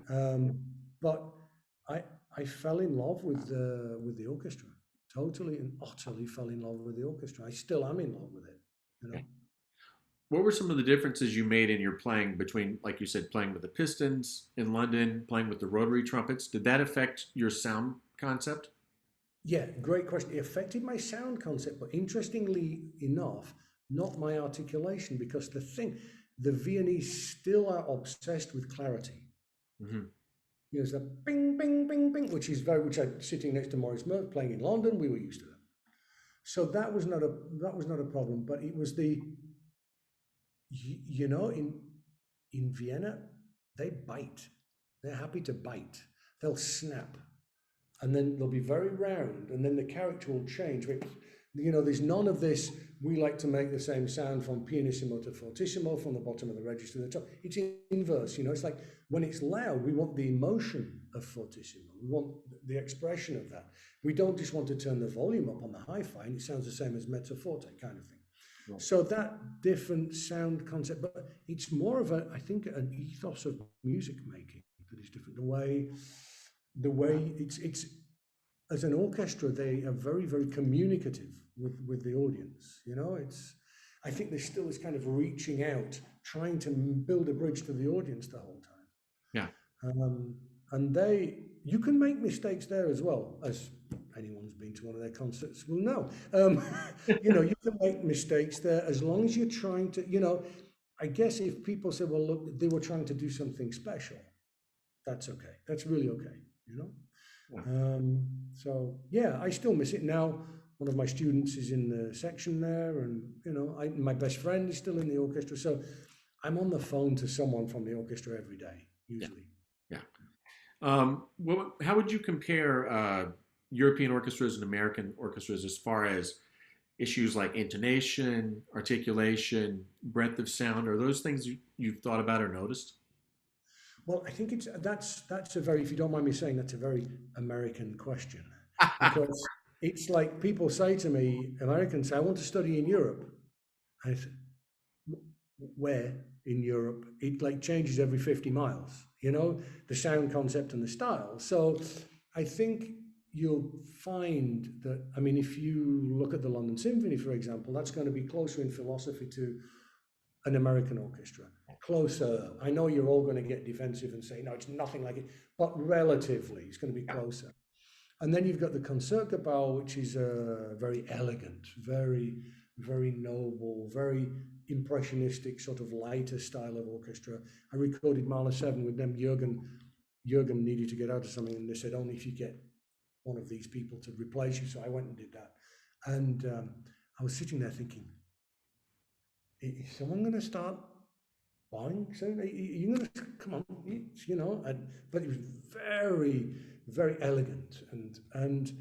But I fell in love with the orchestra. totally and utterly fell in love with the orchestra. I still am in love with it, you Yeah. know. What were some of the differences you made in your playing between, like you said, playing with the pistons in London, playing with the rotary trumpets? Did that affect your sound concept? Yeah, great question. It affected my sound concept, but interestingly enough, not my articulation, because the Viennese still are obsessed with clarity. Hmm. You know, it's that bing, bing, bing, bing, which I'm sitting next to Maurice Merck playing in London. We were used to that. So that was not a problem, but it was you know, in Vienna, they bite. They're happy to bite. They'll snap, and then they'll be very round, and then the character will change. You know, there's none of this. We like to make the same sound from pianissimo to fortissimo, from the bottom of the register to the top. It's inverse. You know, it's like when it's loud, we want the emotion of fortissimo. We want the expression of that. We don't just want to turn the volume up on the hi-fi and it sounds the same as mezzo forte kind of thing. Right. So that different sound concept, but it's more of I think, an ethos of music making that is different. The way it's as an orchestra, they are very, very communicative with the audience. You know, I think there's still this kind of reaching out, trying to build a bridge to the audience the whole Yeah. time. And you can make mistakes there as well, as anyone who's been to one of their concerts will know. You know, you can make mistakes there as long as you're trying to, you know, I guess if people say, well, look, they were trying to do something special, that's okay. That's really okay, you know? Yeah. So yeah, I still miss it now. One of my students is in the section there, and you know, my best friend is still in the orchestra. So I'm on the phone to someone from the orchestra every day, Yeah. usually. Yeah. How would you compare European orchestras and American orchestras as far as issues like intonation, articulation, breadth of sound? Are those things you've thought about or noticed? Well, I think that's a very, if you don't mind me saying, that's a very American question, because it's like people say to me, Americans say, I want to study in Europe. I said, where in Europe? It like changes every 50 miles, you know, the sound concept and the style. So I think you'll find that, I mean, if you look at the London Symphony, for example, that's going to be closer in philosophy to an American orchestra. Closer. I know you're all going to get defensive and say, no, it's nothing like it, but relatively, it's going to be Yeah. closer. And then you've got the Concertgebouw, which is very elegant, very, very noble, very impressionistic, sort of lighter style of orchestra. I recorded Mahler 7 with them. Jürgen needed to get out of something, and they said, only if you get one of these people to replace you. So I went and did that. And I was sitting there thinking, is someone going to start buying? So you're going to come on, you know. But it was very, very elegant, and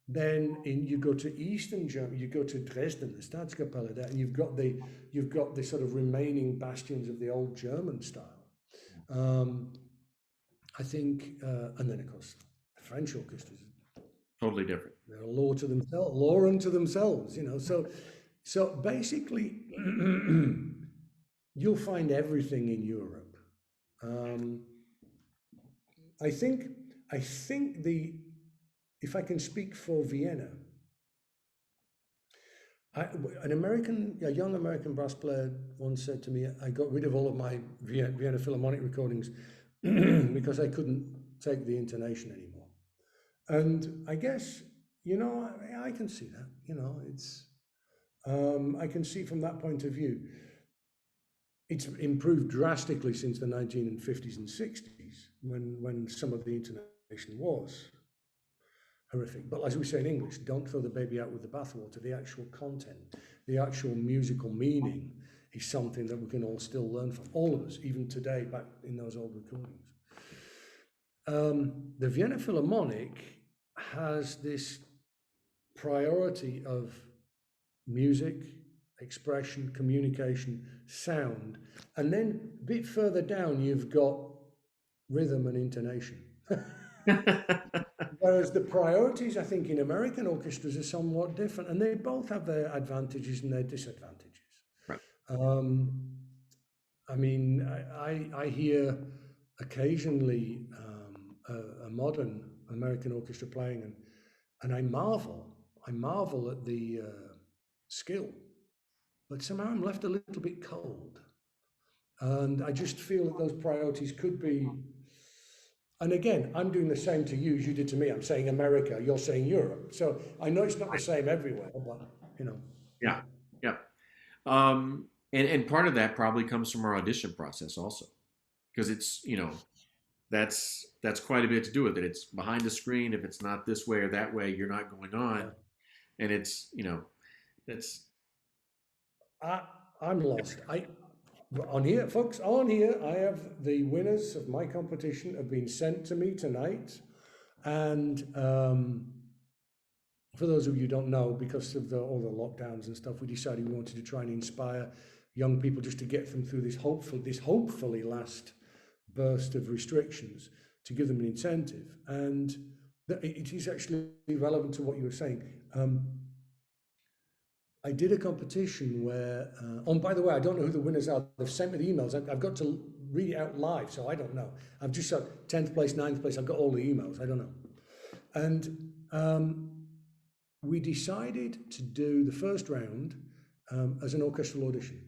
then you go to Eastern Germany, you go to Dresden, the Staatskapelle there, and you've got the sort of remaining bastions of the old German style. Um, I think, and then of course the French orchestras, Totally different. they're a law unto themselves, you know. So basically, you'll find everything in Europe. Um, I think I think if I can speak for Vienna, a young American brass player once said to me, I got rid of all of my Vienna Philharmonic recordings because I couldn't take the intonation anymore. And I guess, you know, I can see that, you know, I can see from that point of view. It's improved drastically since the 1950s and 60s when some of the intonation was horrific. But as we say in English, don't throw the baby out with the bathwater. The actual content, the actual musical meaning is something that we can all still learn from, all of us, even today, back in those old recordings. The Vienna Philharmonic has this priority of music, expression, communication, sound, and then a bit further down, you've got rhythm and intonation. Whereas the priorities, I think, in American orchestras are somewhat different, and they both have their advantages and their disadvantages. Right. I mean, I hear occasionally a modern American orchestra playing, and I marvel I marvel at the skill, but somehow I'm left a little bit cold. And I just feel that those priorities could be. And again, I'm doing the same to you as you did to me. I'm saying America, you're saying Europe. So I know it's not the same everywhere, but you know, yeah. Yeah, yeah. And part of that probably comes from our audition process also, because it's that's quite a bit to do with it. It's behind the screen. If it's not this way or that way, you're not going Yeah. on, and it's that's I, I'm lost. On here, folks, on here, I have the winners of my competition have been sent to me tonight. And for those of you who don't know, because of all the lockdowns and stuff, we decided we wanted to try and inspire young people just to get them through this hopefully last burst of restrictions, to give them an incentive. And it is actually relevant to what you were saying. I did a competition where, by the way, I don't know who the winners are. They've sent me the emails. I've got to read it out live, so I don't know. I've just said 10th place, 9th place. I've got all the emails. I don't know. And we decided to do the first round as an orchestral audition.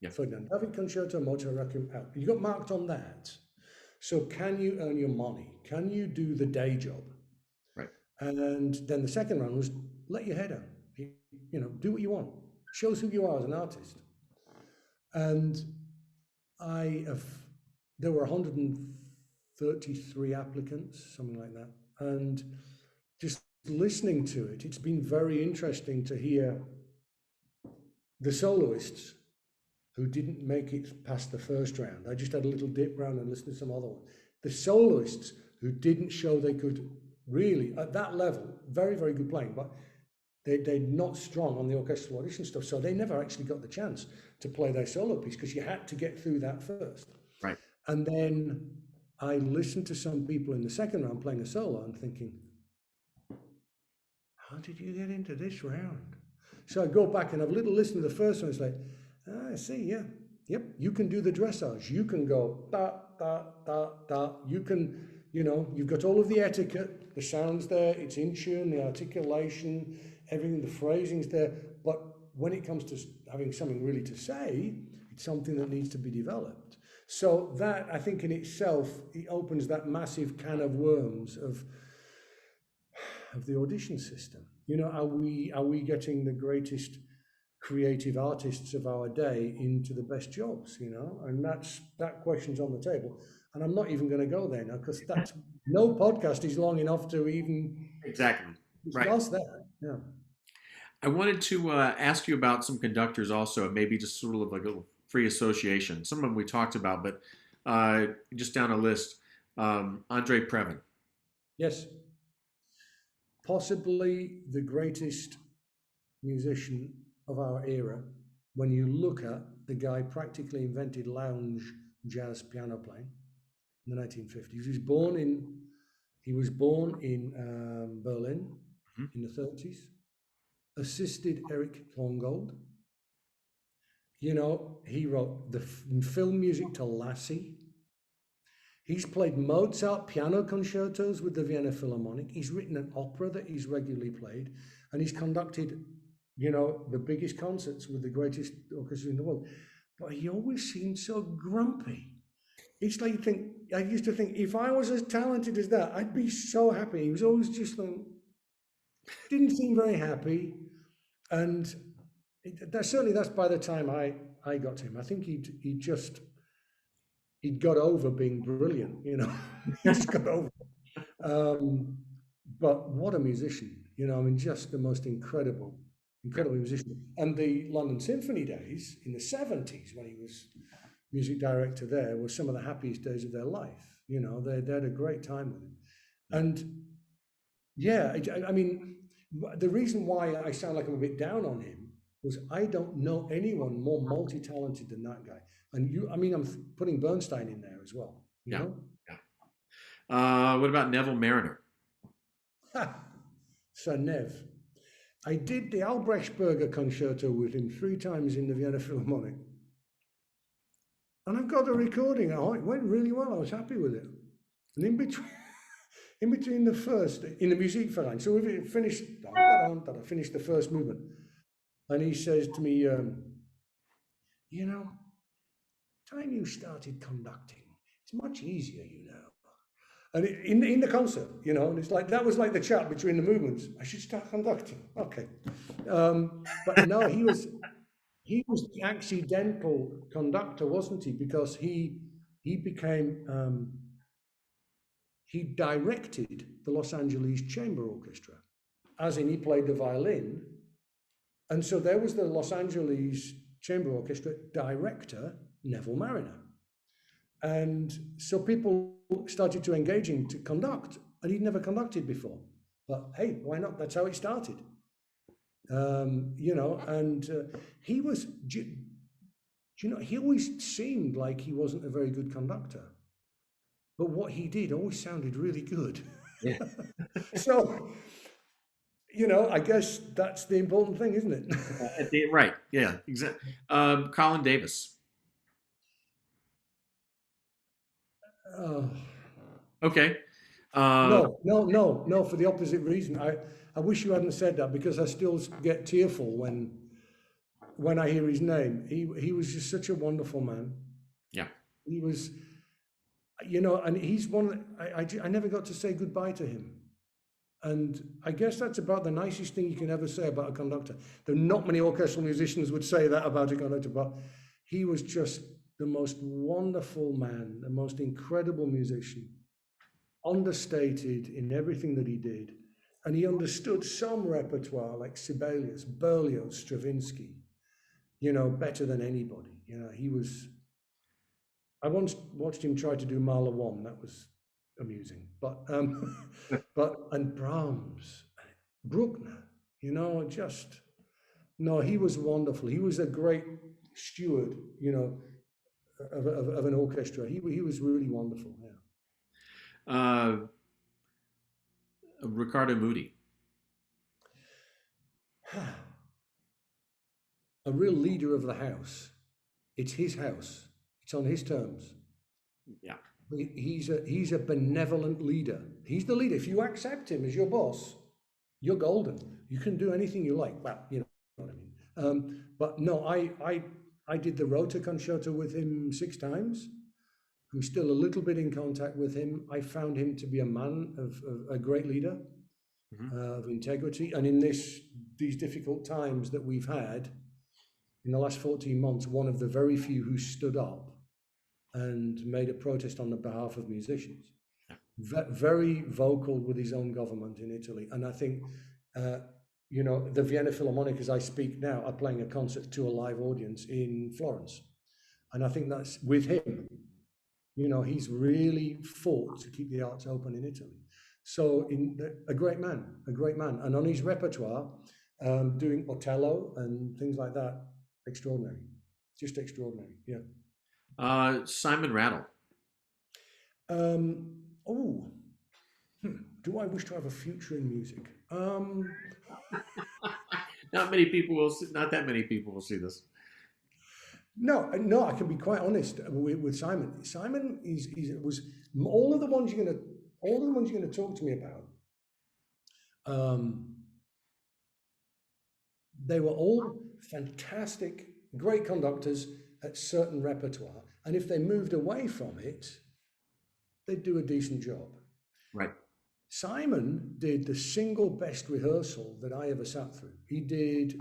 yeah, Ferdinand David Concerto, Mozart Requiem out. You got marked on that. So can you earn your money? Can you do the day job? right, And then the second round was let your head out. Do what you want. Shows who you are as an artist. And there were 133 applicants, something like that. And just listening to it, it's been very interesting to hear the soloists who didn't make it past the first round. I just had a little dip round and listened to some other ones. The soloists who didn't show they could really, at that level, very, very good playing, but they're not strong on the orchestral audition stuff, so they never actually got the chance to play their solo piece because you had to get through that first. right. And then I listened to some people in the second round playing a solo and thinking, how did you get into this round? So I go back and have a little listen to the first one. It's like, I see, yeah, yep, you can do the dressage. You can go da, da, da, da. You can, you've got all of the etiquette, the sounds there, it's in tune, the articulation, everything, the phrasing's there. But when it comes to having something really to say, it's something that needs to be developed. So that, I think in itself, it opens that massive can of worms of the audition system. Are we getting the greatest creative artists of our day into the best jobs? And that question's on the table. And I'm not even going to go there now because no podcast is long enough to even Exactly. Right. discuss that. Yeah. I wanted to ask you about some conductors also, and maybe just sort of like a little free association. Some of them we talked about, but just down a list. Andre Previn. Yes. Possibly the greatest musician of our era. When you look at the guy practically invented lounge jazz piano playing in the 1950s. He was born in Berlin in the 30s. Assisted Eric Klongold. He wrote the film music to Lassie. He's played Mozart piano concertos with the Vienna Philharmonic. He's written an opera that he's regularly played, and he's conducted, the biggest concerts with the greatest orchestra in the world. But he always seemed so grumpy. It's like I used to think, if I was as talented as that, I'd be so happy. He was always just didn't seem very happy. And that's by the time I got to him. I think he'd got over being brilliant, he just got over it. But what a musician, just the most incredible musician. And the London Symphony days in the 70s, when he was music director there, were some of the happiest days of their life. They had a great time with him. And yeah, the reason why I sound like I'm a bit down on him was I don't know anyone more multi-talented than that guy. And I'm putting Bernstein in there as well. Yeah. What about Neville Mariner? Sir Nev. I did the Albrechtsberger concerto with him 3 times in the Vienna Philharmonic. And I've got the recording. It went really well. I was happy with it. And in between, in between the first, in the Musikverein, so we finished, finished the first movement, and he says to me, you know, time you started conducting, it's much easier, you know. And in the concert, you know, and it's like, that was like the chat between the movements. I should start conducting. Okay. But no, he was the accidental conductor, wasn't he? Because he became, he directed the Los Angeles Chamber Orchestra, as in he played the violin. And so there was the Los Angeles Chamber Orchestra director, Neville Marriner. And so people started to engage him to conduct, and he'd never conducted before. But hey, why not? That's how it started. You know, and he was, you know, he always seemed like he wasn't a very good conductor. But what he did always sounded really good. Yeah. So, you know, I guess that's the important thing, isn't it? Right. Yeah. Exactly. Colin Davis. Oh, Okay. no, for the opposite reason. I wish you hadn't said that, because I still get tearful when I hear his name. He was just such a wonderful man. Yeah. He was, you know, and he's one, I never got to say goodbye to him. And I guess that's about the nicest thing you can ever say about a conductor. There are not many orchestral musicians would say that about a conductor, but he was just the most wonderful man, the most incredible musician, understated in everything that he did. And he understood some repertoire like Sibelius, Berlioz, Stravinsky, you know, better than anybody. You know, he was, I once watched him try to do Mahler 1. That was amusing. But, and Brahms, Bruckner, you know, just, no, he was wonderful. He was a great steward, you know, of an orchestra. He was really wonderful, yeah. Ricardo Moody. A real leader of the house. It's his house. It's on his terms. Yeah. He's a benevolent leader. He's the leader. If you accept him as your boss, you're golden. You can do anything you like. Well, you know what I mean. But no, I did the Rota Concerto with him 6 times. I'm still a little bit in contact with him. I found him to be a man of a great leader, of integrity. And in these difficult times that we've had in the last 14 months, one of the very few who stood up and made a protest on the behalf of musicians. Very vocal with his own government in Italy. And I think, you know, the Vienna Philharmonic, as I speak now, are playing a concert to a live audience in Florence. And I think that's with him. You know, he's really fought to keep the arts open in Italy. So a great man. And on his repertoire, doing Otello and things like that, extraordinary. Just extraordinary, yeah. Simon Rattle. Do I wish to have a future in music? Not many people will see, not that many people will see this. No, I can be quite honest with Simon. Simon was all of the ones you're gonna talk to me about. They were all fantastic, great conductors at certain repertoire, and if they moved away from it, they'd do a decent job. Right. Simon did the single best rehearsal that I ever sat through. He did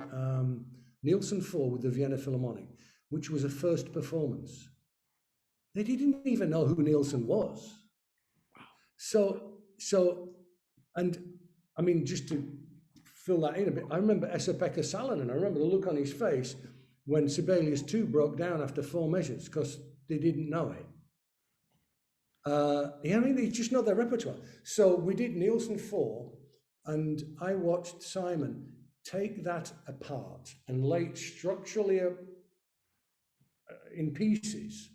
Nielsen 4 with the Vienna Philharmonic, which was a first performance. They didn't even know who Nielsen was. So, and I mean, just to fill that in a bit, I remember Esa-Pekka Salonen. I remember the look on his face when Sibelius 2 broke down after 4 measures because they didn't know it. Yeah, I mean, they just know their repertoire. So we did Nielsen 4, and I watched Simon take that apart and lay it structurally in pieces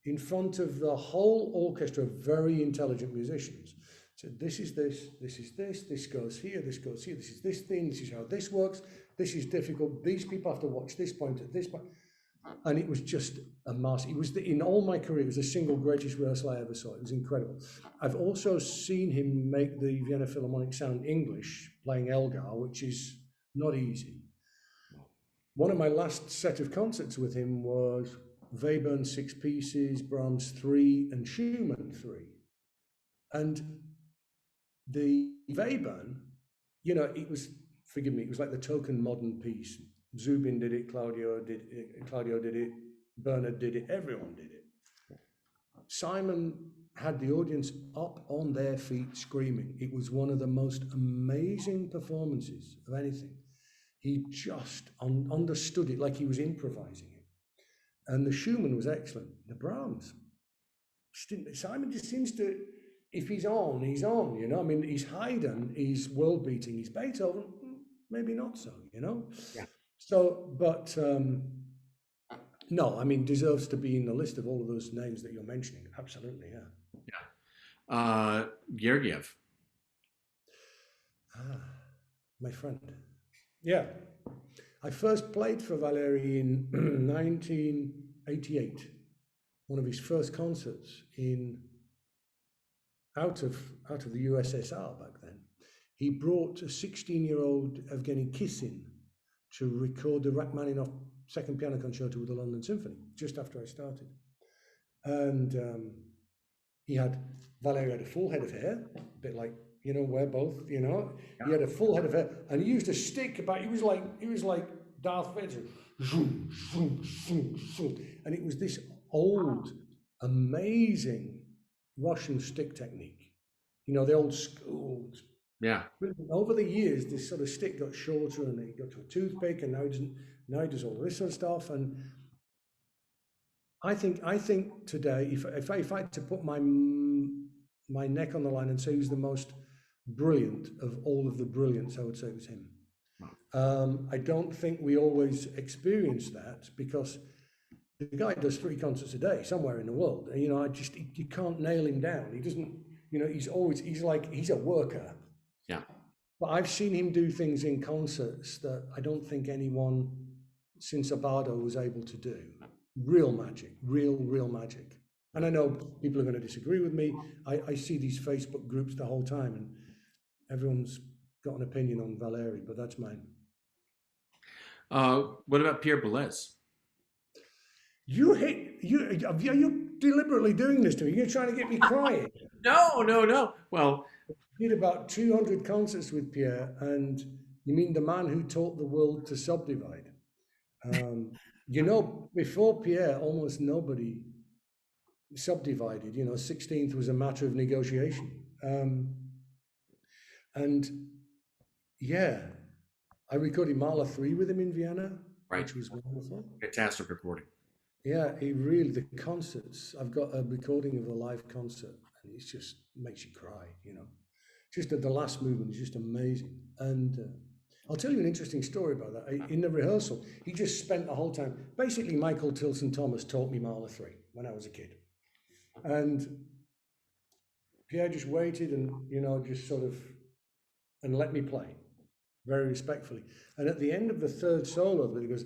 in front of the whole orchestra of very intelligent musicians. So this is this goes here, this goes here, this is this thing, this is how this works, this is difficult, these people have to watch this point at this point. And it was just a master. It was in all my career, it was the single greatest rehearsal I ever saw. It was incredible. I've also seen him make the Vienna Philharmonic sound English, playing Elgar, which is not easy. One of my last set of concerts with him was Webern 6 pieces, Brahms 3, and Schumann 3. And the Webern, you know, it was, forgive me, it was like the token modern piece. Zubin did it, Claudio did it, Bernard did it, everyone did it. Simon had the audience up on their feet screaming. It was one of the most amazing performances of anything. He just understood it like he was improvising it. And the Schumann was excellent. The Brahms, Simon just seems to, if he's on, you know. I mean, he's Haydn, he's world beating, he's Beethoven, maybe not so, you know. Yeah. So, but no, I mean, deserves to be in the list of all of those names that you're mentioning. Absolutely, yeah. Yeah. Gergiev. My friend. Yeah. I first played for Valery in 1988. One of his first concerts out of the USSR back then. He brought a 16-year-old Evgeny Kissin to record the Rachmaninoff Second Piano Concerto with the London Symphony, just after I started. And Valery had a full head of hair, a bit like, you know, we're both, you know. Yeah. He had a full head of hair, and he used a stick, but he was like Darth Vader. And it was this old, amazing Russian stick technique. You know, the old school. Yeah. Over the years, this sort of stick got shorter, and it got to a toothpick, and now he does all this sort of stuff. And I think today, if I had to put my neck on the line and say who's the most brilliant of all of the brilliants, I would say it was him. I don't think we always experience that, because the guy does 3 concerts a day somewhere in the world. You know, you can't nail him down. He doesn't, you know, he's a worker. Yeah. But I've seen him do things in concerts that I don't think anyone since Bardo was able to do. Real magic, real magic. And I know people are going to disagree with me. I see these Facebook groups the whole time, and everyone's got an opinion on Valery, but that's mine. What about Pierre Boulez? Are you deliberately doing this to me? You're trying to get me crying. No. Well, I did about 200 concerts with Pierre, and you mean the man who taught the world to subdivide. You know, before Pierre, almost nobody subdivided. You know, 16th was a matter of negotiation. And yeah, I recorded Mahler 3 with him in Vienna, right, which was wonderful. Fantastic recording. Yeah, the concerts, I've got a recording of a live concert, and it just makes you cry, you know. Just at the last movement is just amazing. And I'll tell you an interesting story about that. In the rehearsal, he just spent the whole time, basically Michael Tilson Thomas taught me Mahler 3 when I was a kid. And Pierre just waited and, you know, just sort of, and let me play, very respectfully. And at the end of the 3rd solo, he goes,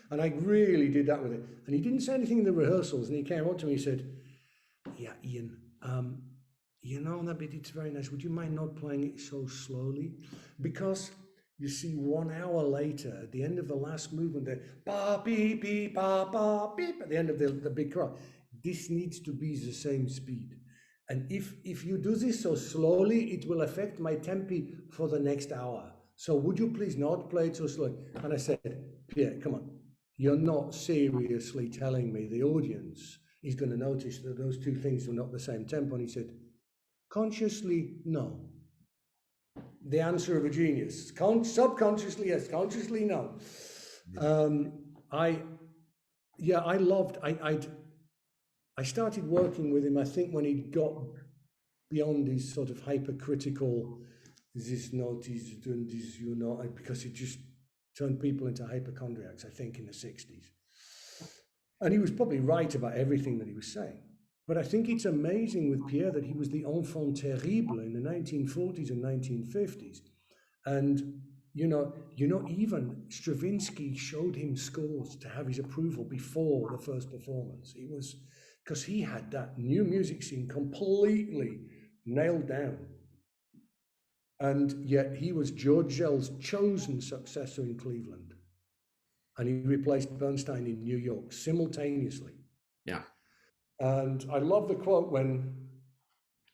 and I really did that with it. And he didn't say anything in the rehearsals, and he came up to me and said, yeah, Ian, you know, that bit, it's very nice. Would you mind not playing it so slowly? Because you see, 1 hour later, at the end of the last movement, the ba beep beep ba ba beep at the end of the big cry. This needs to be the same speed. And if you do this so slowly, it will affect my tempi for the next hour. So would you please not play it so slowly? And I said, Pierre, come on. You're not seriously telling me the audience is going to notice that those 2 things are not the same tempo? And he said, consciously, no. The answer of a genius. Subconsciously, yes. Consciously, no. I started working with him, I think, when he got beyond his sort of hypercritical, this note is doing this, you know, because it just turned people into hypochondriacs, I think, in the 60s. And he was probably right about everything that he was saying. But I think it's amazing with Pierre that he was the enfant terrible in the 1940s and 1950s. And even Stravinsky showed him scores to have his approval before the first performance. It was because he had that new music scene completely nailed down. And yet he was George Zell's chosen successor in Cleveland. And he replaced Bernstein in New York simultaneously. Yeah. And I love the quote when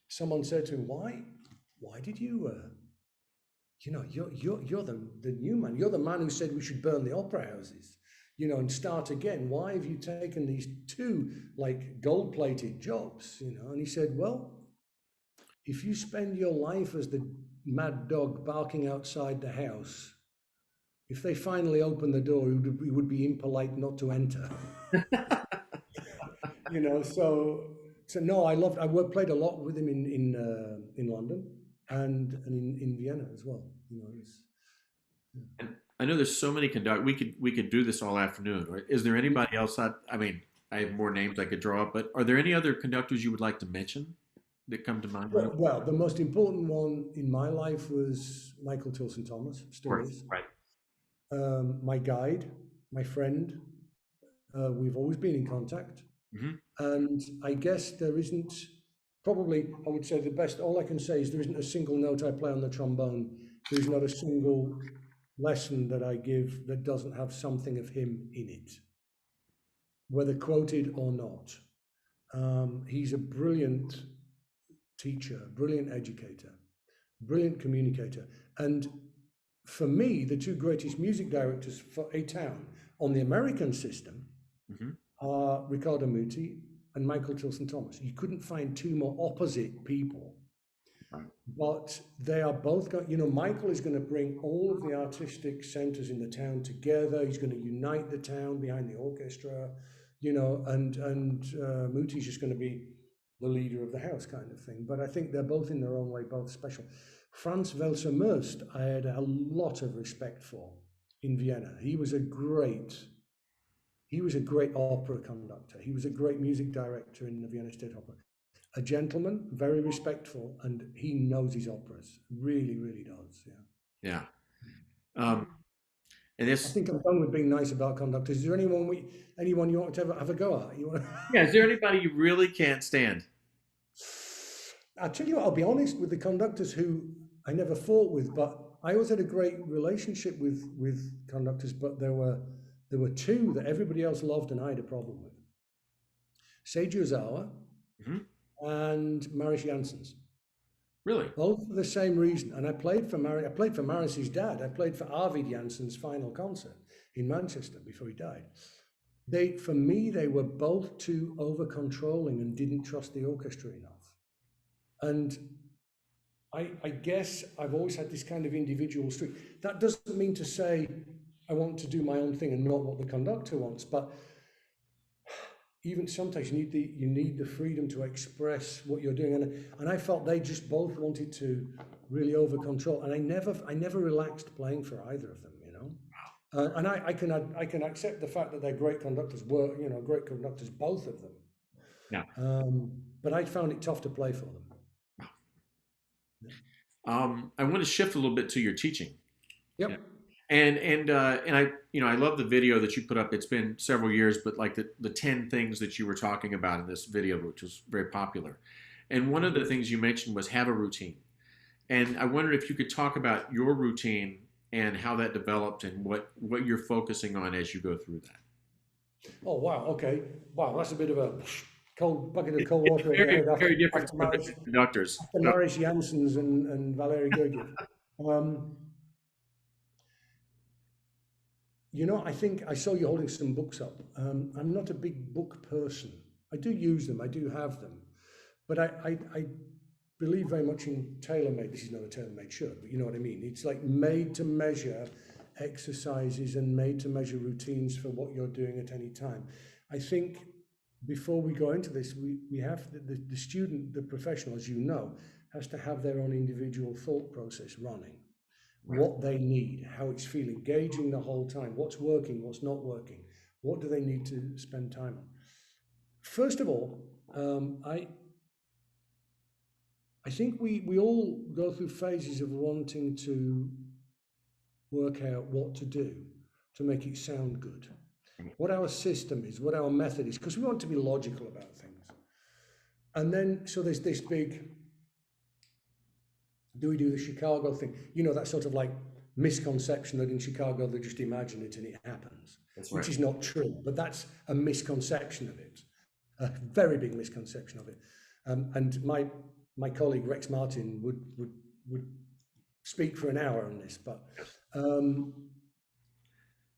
someone said to him, why did you, you're the new man. You're the man who said we should burn the opera houses, and start again. Why have you taken these two like gold-plated jobs, And he said, well, if you spend your life as the mad dog barking outside the house, if they finally open the door, it would be impolite not to enter. So no, played a lot with him in London and in Vienna as well. And I know there's so many conduct. We could do this all afternoon. Right? Is there anybody else? I mean, I have more names I could draw up, but are there any other conductors you would like to mention that come to mind? Well, the most important one in my life was Michael Tilson Thomas, still Right. is. Right. My guide, my friend. We've always been in contact. Mm-hmm. And I guess there isn't, probably, I would say the best, all I can say is there isn't a single note I play on the trombone. There's not a single lesson that I give that doesn't have something of him in it, whether quoted or not. He's a brilliant teacher, brilliant educator, brilliant communicator. And for me, the two greatest music directors for a town on the American system are Riccardo Muti and Michael Tilson Thomas. You couldn't find two more opposite people, but they are both going, Michael is going to bring all of the artistic centers in the town together. He's going to unite the town behind the orchestra, and Muti's just going to be the leader of the house kind of thing. But I think they're both in their own way, both special. Franz Welser-Möst, I had a lot of respect for in Vienna. He was a great opera conductor. He was a great music director in the Vienna State Opera. A gentleman, very respectful, and he knows his operas. Really, really does. Yeah. And I think I'm done with being nice about conductors. Is there anyone you want to have a go at? Yeah. Is there anybody you really can't stand? I'll tell you what, I'll be honest with the conductors who I never fought with, but I always had a great relationship with conductors, but there were two that everybody else loved and I had a problem with. Seiji Ozawa and Maris Janssens. Really? Both for the same reason. And I played for Maris's dad. I played for Arvid Janssen's final concert in Manchester before he died. For me, they were both too over-controlling and didn't trust the orchestra enough. And I guess I've always had this kind of individual streak. That doesn't mean to say I want to do my own thing and not what the conductor wants, but even sometimes you need the freedom to express what you're doing. And I felt they just both wanted to really over control, and I never relaxed playing for either of them, and I can accept the fact that they're great conductors, great conductors, both of them. Yeah. But I found it tough to play for them. I want to shift a little bit to your teaching. Yep. Yeah. And I love the video that you put up. It's been several years, but like the 10 things that you were talking about in this video, which was very popular. And one of the things you mentioned was have a routine. And I wondered if you could talk about your routine and how that developed and what you're focusing on as you go through that. Oh, wow. Okay. Wow. That's a bit of a cold bucket of cold water. Very, very different from the conductors. After Maris Janssens and Valery Gergiev. I think I saw you holding some books up. I'm not a big book person. I do use them. I do have them. But I believe very much in tailor-made. This is not a tailor-made shirt, but you know what I mean. It's like made to measure exercises and made to measure routines for what you're doing at any time. I think before we go into this, we have the student, the professional, as you know, has to have their own individual thought process running. Right. What they need, how it's feeling, gauging the whole time, what's working, what's not working, what do they need to spend time on. First of all, I think we all go through phases of wanting to work out what to do to make it sound good, what our system is, what our method is, because we want to be logical about things. And then, so there's this big, do we do the Chicago thing? You know, that sort of like misconception that in Chicago they just imagine it and it happens, which is not true, but that's a misconception of it, a very big misconception of it. And my colleague Rex Martin would speak for an hour on this, but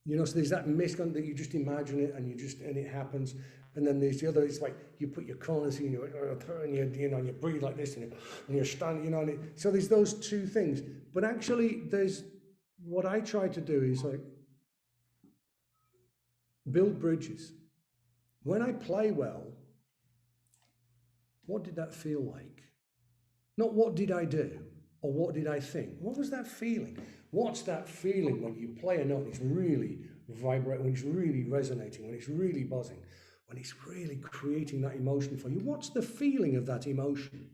you know, so there's that misconception that you just imagine it and it happens. And then there's the other, it's like you put your corners in, and you breathe like this and you're standing, you know, and so there's those two things. But actually there's, what I try to do is like build bridges. When I play well, what did that feel like? Not what did I do or what did I think? What was that feeling? What's that feeling when you play a note and it's really vibrating, when it's really resonating, when it's really buzzing, when it's really creating that emotion for you? What's the feeling of that emotion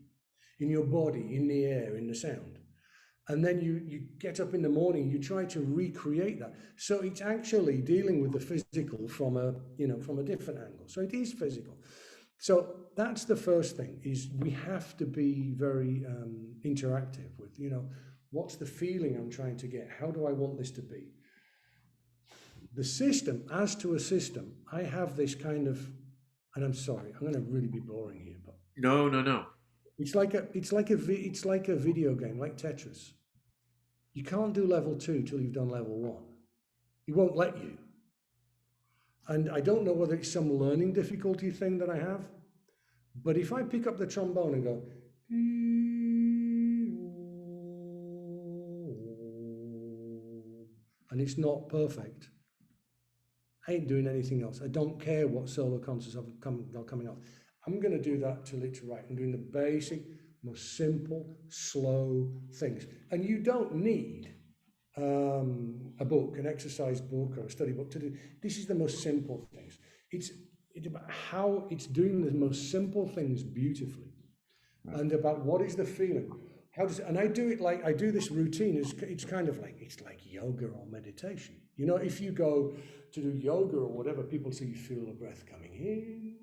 in your body, in the air, in the sound? And then you get up in the morning, you try to recreate that. So it's actually dealing with the physical from a different angle. So it is physical. So that's the first thing, is we have to be very interactive with, you know, what's the feeling I'm trying to get? How do I want this to be? The system, as to a system, I have this kind of, and I'm sorry, I'm going to really be boring here, but No. it's like a video game, like Tetris. You can't do level 2 till you've done level 1. It won't let you. And I don't know whether it's some learning difficulty thing that I have, but if I pick up the trombone and go, and it's not perfect, I ain't doing anything else. I don't care what solo concerts are coming up. I'm going to do that till it's right. I'm doing the basic, most simple, slow things. And you don't need a book, an exercise book or a study book to do. This is the most simple things. It's about how it's doing the most simple things beautifully, and about what is the feeling. And I do it like, I do this routine. It's kind of like, it's like yoga or meditation. You know, if you go to do yoga or whatever, people say you feel the breath coming in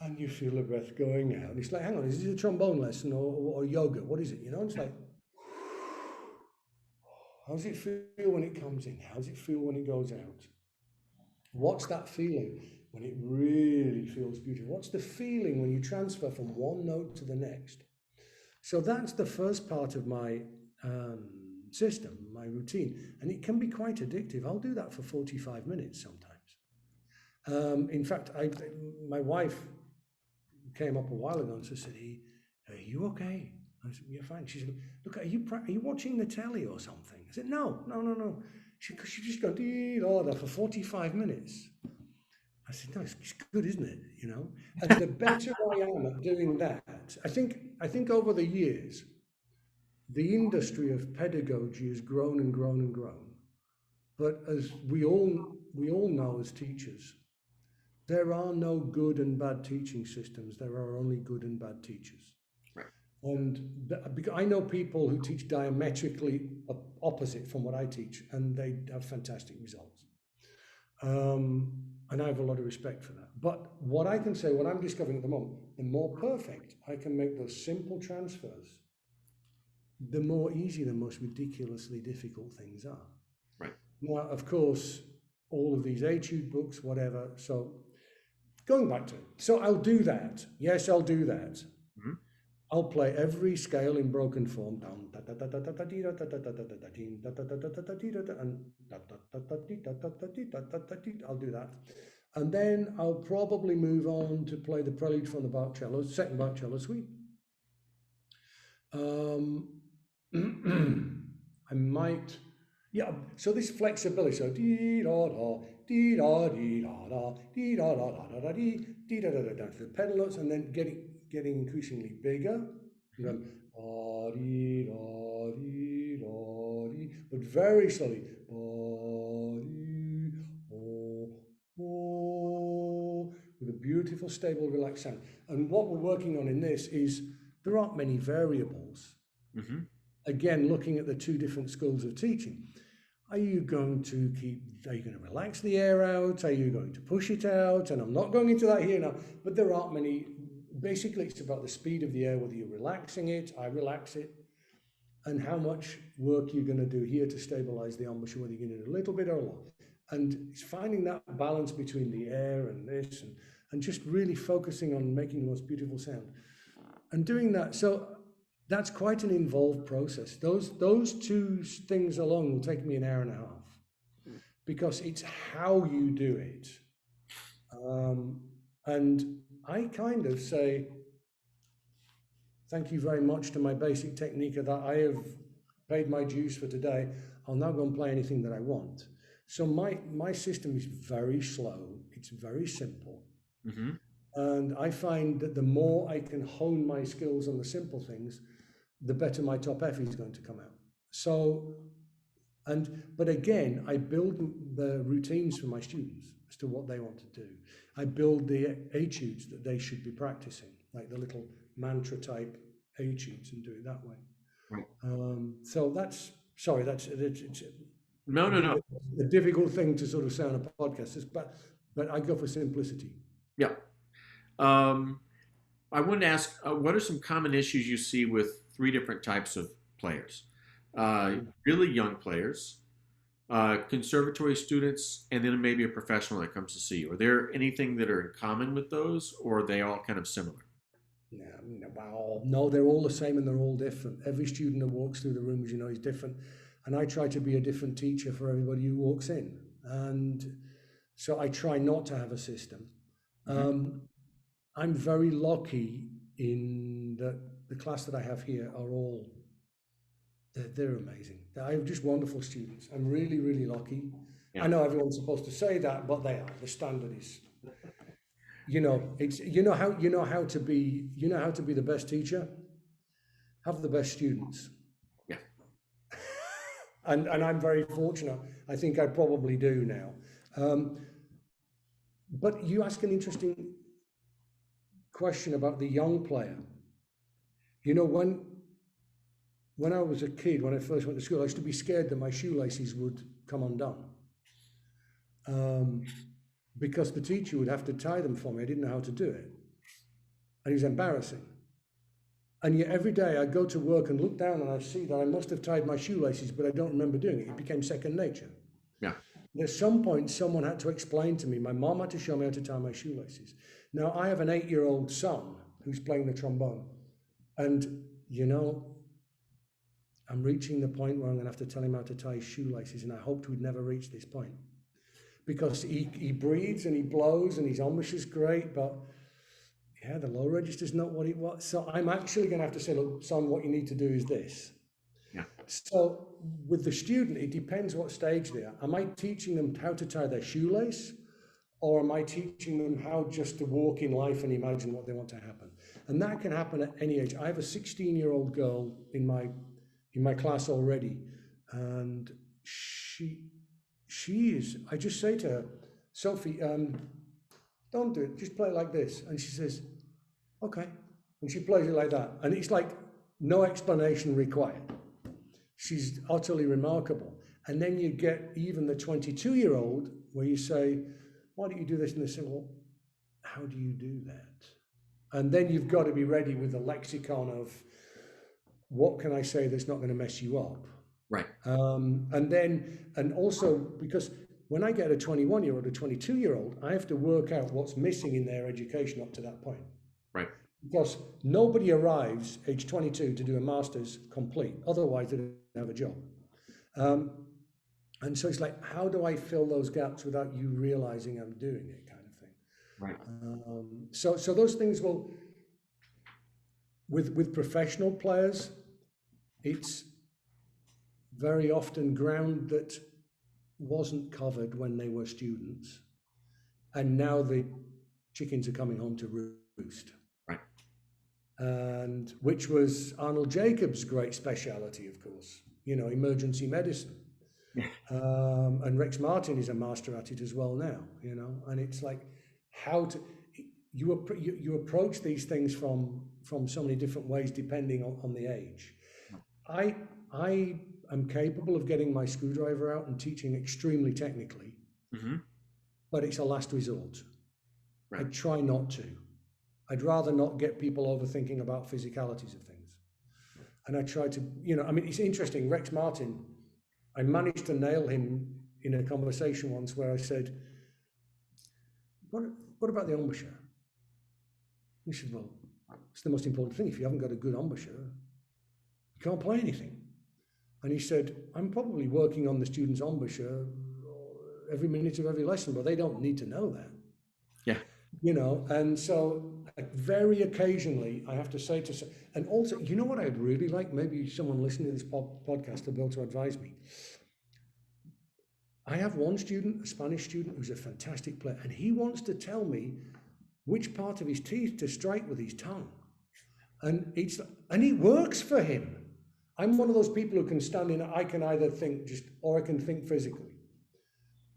and you feel the breath going out. And it's like, hang on, is this a trombone lesson or yoga? What is it? You know, it's like, how does it feel when it comes in? How does it feel when it goes out? What's that feeling when it really feels beautiful? What's the feeling when you transfer from one note to the next? So that's the first part of my system, my routine. And it can be quite addictive. I'll do that for 45 minutes sometimes. In fact, my wife came up a while ago and said, "Are you okay?" I said, "You're fine." She said, "Look, are you watching the telly or something?" I said, No. She just gone for 45 minutes. I said, "No, it's good, isn't it? You know." And the better I am at doing that, I think over the years, the industry of pedagogy has grown and grown and grown. But as we all know as teachers, there are no good and bad teaching systems. There are only good and bad teachers. Right. And because I know people who teach diametrically opposite from what I teach, and they have fantastic results. And I have a lot of respect for that. But what I can say, what I'm discovering at the moment, the more perfect I can make those simple transfers, the more easy the most ridiculously difficult things are. Right. Now, of course, all of these etude books, whatever. So going back to it. So I'll do that. Yes, I'll do that. Mm-hmm. I'll play every scale in broken form. I'll do that. And then I'll probably move on to play the prelude from the Bach cello, second Bach cello suite. I might, yeah, so this flexibility, so dee da da, dee da dee da da, dee da da da da da dee, dee da da da down to the pedal notes, and then getting increasingly bigger. You know, dee da dee da dee, but very slowly. Dee, oh, with a beautiful, stable, relaxed sound. And what we're working on in this is there aren't many variables. Mm-hmm. Again, looking at the two different schools of teaching. Are you going to are you going to relax the air out? Are you going to push it out? And I'm not going into that here now, but there aren't many. Basically, it's about the speed of the air, whether you're relaxing it, I relax it, and how much work you're going to do here to stabilize the embouchure, whether you're going to do a little bit or a lot. And it's finding that balance between the air and this, and just really focusing on making the most beautiful sound. And doing that, so that's quite an involved process. Those two things alone will take me an hour and a half because it's how you do it. And I kind of say, thank you very much to my basic technique that I have paid my dues for today. I'll now go and play anything that I want. So my system is very slow. It's very simple. Mm-hmm. And I find that the more I can hone my skills on the simple things, the better my top F is going to come out. So, but again, I build the routines for my students as to what they want to do. I build the etudes that they should be practicing, like the little mantra type etudes, and do it that way. Right. So that's it's No. a difficult thing to sort of say on a podcast, but I go for simplicity. Yeah. I wanted to ask, what are some common issues you see with three different types of players? Really young players, conservatory students, and then maybe a professional that comes to see you. Are there anything that are in common with those, or are they all kind of similar? Wow, no, they're all the same and they're all different. Every student that walks through the room, as you know, is different. And I try to be a different teacher for everybody who walks in. And so I try not to have a system. Mm-hmm. I'm very lucky in that the class that I have here are all, they're amazing. I have just wonderful students. I'm really, really lucky. Yeah. I know everyone's supposed to say that, but they are. The standard is, it's how to be the best teacher. Have the best students. Yeah. And I'm very fortunate. I think I probably do now. But you ask an interesting question about the young player. When I was a kid, when I first went to school, I used to be scared that my shoelaces would come undone. Because the teacher would have to tie them for me. I didn't know how to do it. And it was embarrassing. And yet every day I go to work and look down and I see that I must have tied my shoelaces, but I don't remember doing it. It became second nature. Yeah. And at some point, someone had to explain to me, my mom had to show me how to tie my shoelaces. Now, I have an 8-year-old son who's playing the trombone. And, I'm reaching the point where I'm going to have to tell him how to tie his shoelaces. And I hoped we'd never reach this point. Because he breathes and he blows and his embouchure is great, but yeah, the low register's not what it was. So I'm actually going to have to say, look, son, what you need to do is this. Yeah. So with the student, it depends what stage they are. Am I teaching them how to tie their shoelace, or am I teaching them how just to walk in life and imagine what they want to happen? And that can happen at any age. I have a 16-year-old girl in my class already, and she is. I just say to her, Sophie, don't do it. Just play it like this. And she says, okay. And she plays it like that. And it's like no explanation required. She's utterly remarkable. And then you get even the 22-year-old where you say, why don't you do this? And they say, well, how do you do that? And then you've got to be ready with a lexicon of what can I say that's not going to mess you up? Right. And also because when I get a 21-year-old, a 22-year-old, I have to work out what's missing in their education up to that point. Right. Because nobody arrives age 22 to do a master's complete. Otherwise, they don't have a job. And so it's like, how do I fill those gaps without you realizing I'm doing it, kind of thing. Right. So those things will, with professional players, it's very often ground that wasn't covered when they were students, and now the chickens are coming home to roost. Right. And which was Arnold Jacobs' great speciality, of course, emergency medicine. And Rex Martin is a master at it as well now, and it's like how to you approach these things from so many different ways depending on the age. I I'm capable of getting my screwdriver out and teaching extremely technically, but it's a last resort. I try not to. I'd rather not get people overthinking about physicalities of things. And I try to, I mean, it's interesting. Rex Martin, I managed to nail him in a conversation once where I said, what about the embouchure? He said, well, it's the most important thing. If you haven't got a good embouchure, you can't play anything. And he said, I'm probably working on the student's embouchure every minute of every lesson, but they don't need to know that. Yeah. And so very occasionally I have to say and also, you know what I'd really like? Maybe someone listening to this podcast will be able to advise me. I have one student, a Spanish student, who's a fantastic player, and he wants to tell me which part of his teeth to strike with his tongue. And it works for him. I'm one of those people who can stand in, I can either think or I can think physically.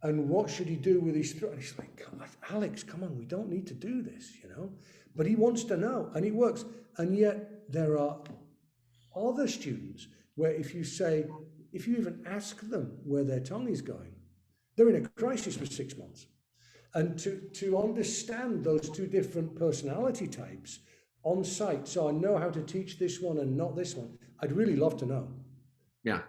And what should he do with his throat? And he's like, Alex, come on, we don't need to do this, But he wants to know, and it works. And yet there are other students where if you even ask them where their tongue is going, they're in a crisis for 6 months. And to understand those two different personality types on site, so I know how to teach this one and not this one, I'd really love to know. Yeah.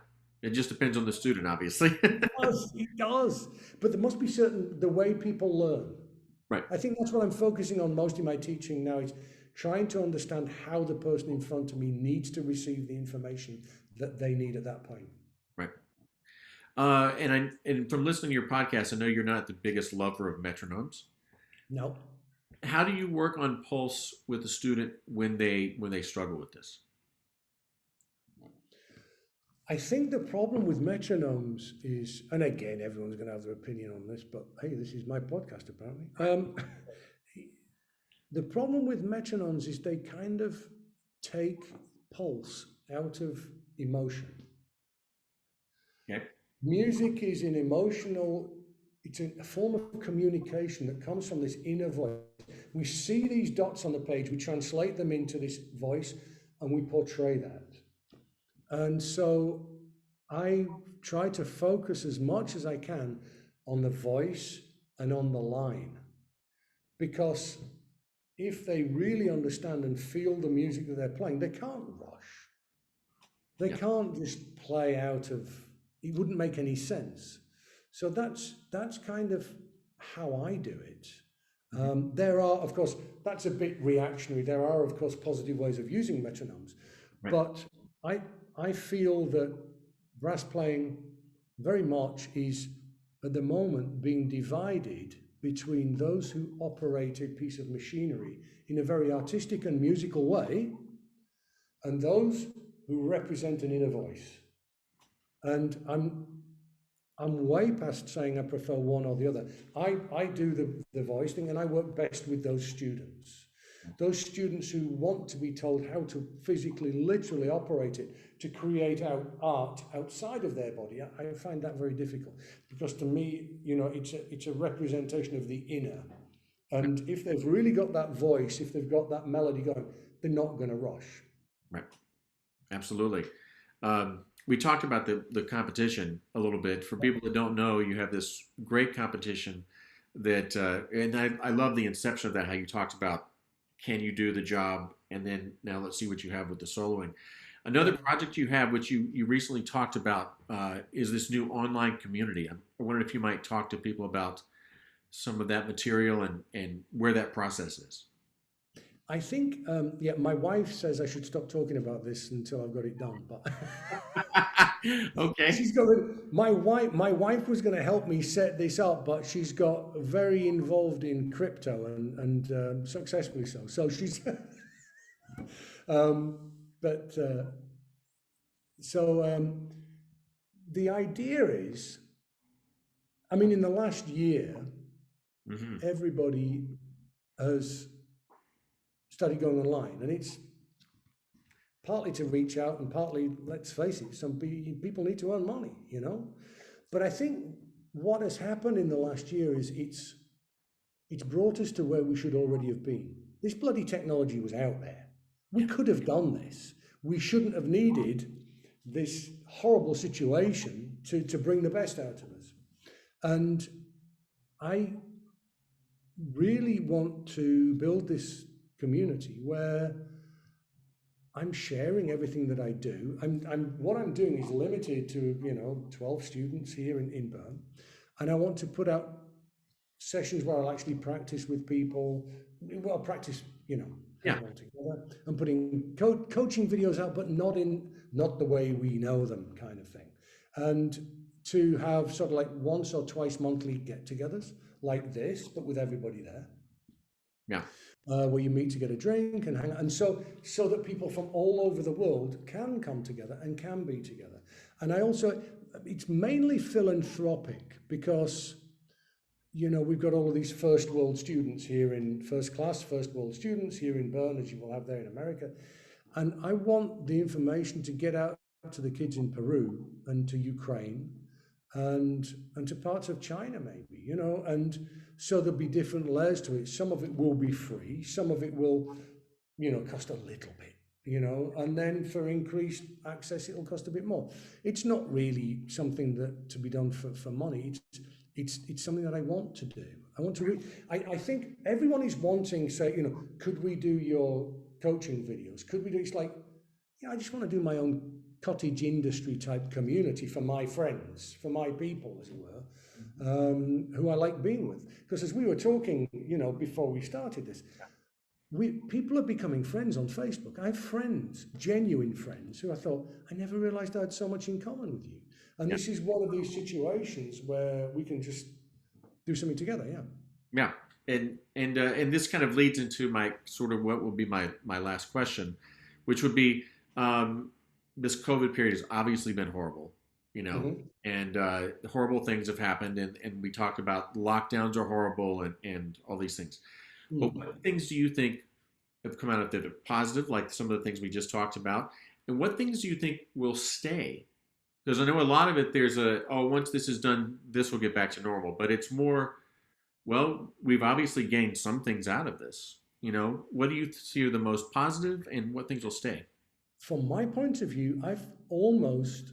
It just depends on the student, obviously. It does. But there must be the way people learn. Right. I think that's what I'm focusing on most in my teaching now, is trying to understand how the person in front of me needs to receive the information that they need at that point. Right. And from listening to your podcast, I know you're not the biggest lover of metronomes. No. How do you work on pulse with a student when they struggle with this? I think the problem with metronomes is, and again, everyone's going to have their opinion on this, but hey, this is my podcast apparently. The problem with metronomes is they kind of take pulse out of emotion. Okay. Music is it's a form of communication that comes from this inner voice. We see these dots on the page, we translate them into this voice, and we portray that. And so I try to focus as much as I can on the voice and on the line. Because if they really understand and feel the music that they're playing, they can't rush. They can't just play it wouldn't make any sense. So that's kind of how I do it. There are, of course, that's a bit reactionary. There are, of course, positive ways of using metronomes. Right. But I feel that brass playing very much is, at the moment, being divided between those who operate a piece of machinery in a very artistic and musical way and those who represent an inner voice. And I'm way past saying I prefer one or the other. I do the voice thing, and I work best with those students. Those students who want to be told how to physically, literally operate it to create art outside of their body. I find that very difficult because to me, it's a representation of the inner. And if they've really got that voice, if they've got that melody going, they're not going to rush. Right. Absolutely. We talked about the competition a little bit. For people that don't know, you have this great competition that, and I love the inception of that, how you talked about, can you do the job? And then now let's see what you have with the soloing. Another project you have, which you recently talked about, is this new online community. I wondered if you might talk to people about some of that material and where that process is. I think, my wife says I should stop talking about this until I've got it done. But okay, my wife was going to help me set this up, but she's got very involved in crypto and successfully so. So she's, the idea is, I mean, in the last year, everybody has started going online, and it's partly to reach out and partly, let's face it, some people need to earn money, But I think what has happened in the last year is it's brought us to where we should already have been. This bloody technology was out there. We could have done this. We shouldn't have needed this horrible situation to bring the best out of us. And I really want to build this community where I'm sharing everything that I do. What I'm doing is limited to 12 students here in Bern, and I want to put out sessions where I'll actually practice with people. Well, practice, Yeah. all together. I'm putting coaching videos out, but not the way we know them, kind of thing. And to have sort of like once or twice monthly get-togethers like this, but with everybody there. Yeah. Where you meet to get a drink and hang out, and so that people from all over the world can come together and can be together. And I also, it's mainly philanthropic because we've got all of these first world students here in first world students here in Bern, as you will have there in America, and I want the information to get out to the kids in Peru and to Ukraine and to parts of China maybe, and so there'll be different layers to it. Some of it will be free, some of it will, cost a little bit, and then for increased access, it'll cost a bit more. It's not really something that to be done for money. It's something that I want to do. I want to. I think everyone is wanting, say, could we do your coaching videos? Could we do? It's like, I just want to do my own cottage industry type community for my friends, for my people, as it were, who I like being with. Because as we were talking, before we started this, people are becoming friends on Facebook. I have friends, genuine friends, who I thought, I never realized I had so much in common with you. And this is one of these situations where we can just do something together. Yeah. And this kind of leads into my sort of what will be my last question, which would be, this COVID period has obviously been horrible, and horrible things have happened, and we talk about lockdowns are horrible and all these things. But what things do you think have come out of that are positive, like some of the things we just talked about, and what things do you think will stay? Because I know a lot of it, there's once this is done, this will get back to normal. But it's more, well, we've obviously gained some things out of this. What do you see are the most positive, and what things will stay? From my point of view, I've almost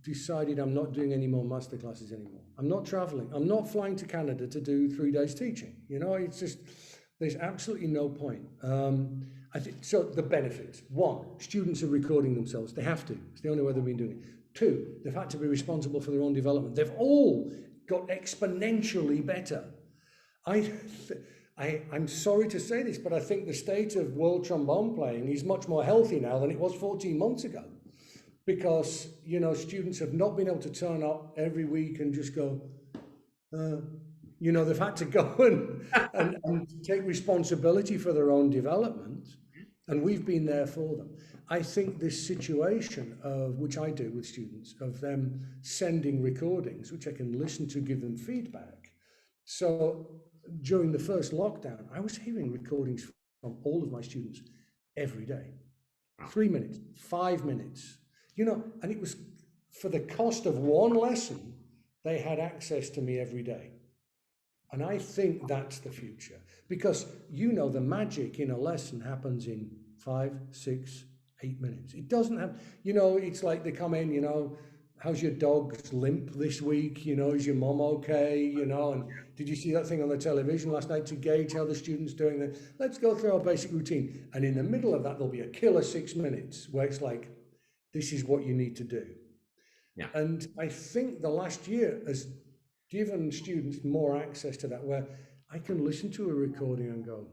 decided I'm not doing any more masterclasses anymore. I'm not traveling. I'm not flying to Canada to do 3 days teaching. It's just, there's absolutely no point. I think so. The benefits: one, students are recording themselves. They have to. It's the only way they've been doing it. Two, they've had to be responsible for their own development. They've all got exponentially better. I'm sorry to say this, but I think the state of world trombone playing is much more healthy now than it was 14 months ago. Because, students have not been able to turn up every week and just go, they've had to go and take responsibility for their own development. And we've been there for them. I think this situation of, which I do with students, of them sending recordings, which I can listen to, give them feedback. So during the first lockdown, I was hearing recordings from all of my students every day. 3 minutes, 5 minutes, and it was for the cost of one lesson, they had access to me every day. And I think that's the future, because the magic in a lesson happens in 5, 6, 8 minutes. It doesn't have, it's like they come in, how's your dog's limp this week? Is your mom okay? And did you see that thing on the television last night to gauge how the student's doing that? Let's go through our basic routine. And in the middle of that, there'll be a killer 6 minutes where it's like, this is what you need to do. Yeah. And I think the last year has given students more access to that, where I can listen to a recording and go,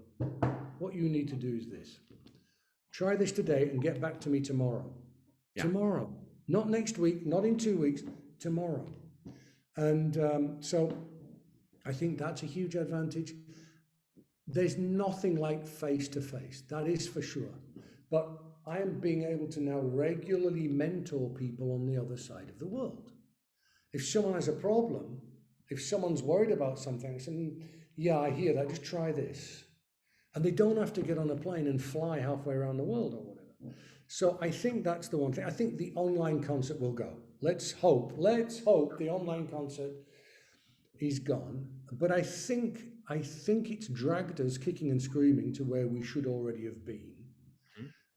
what you need to do is this. Try this today and get back to me tomorrow. Yeah. Tomorrow. Not next week, not in 2 weeks, tomorrow. And so I think that's a huge advantage. There's nothing like face-to-face, that is for sure. But I am being able to now regularly mentor people on the other side of the world. If someone has a problem, if someone's worried about something, I say, yeah, I hear that, just try this. And they don't have to get on a plane and fly halfway around the world or whatever. So I think that's the one thing. I think the online concert will go. Let's hope the online concert is gone. But I think it's dragged us kicking and screaming to where we should already have been.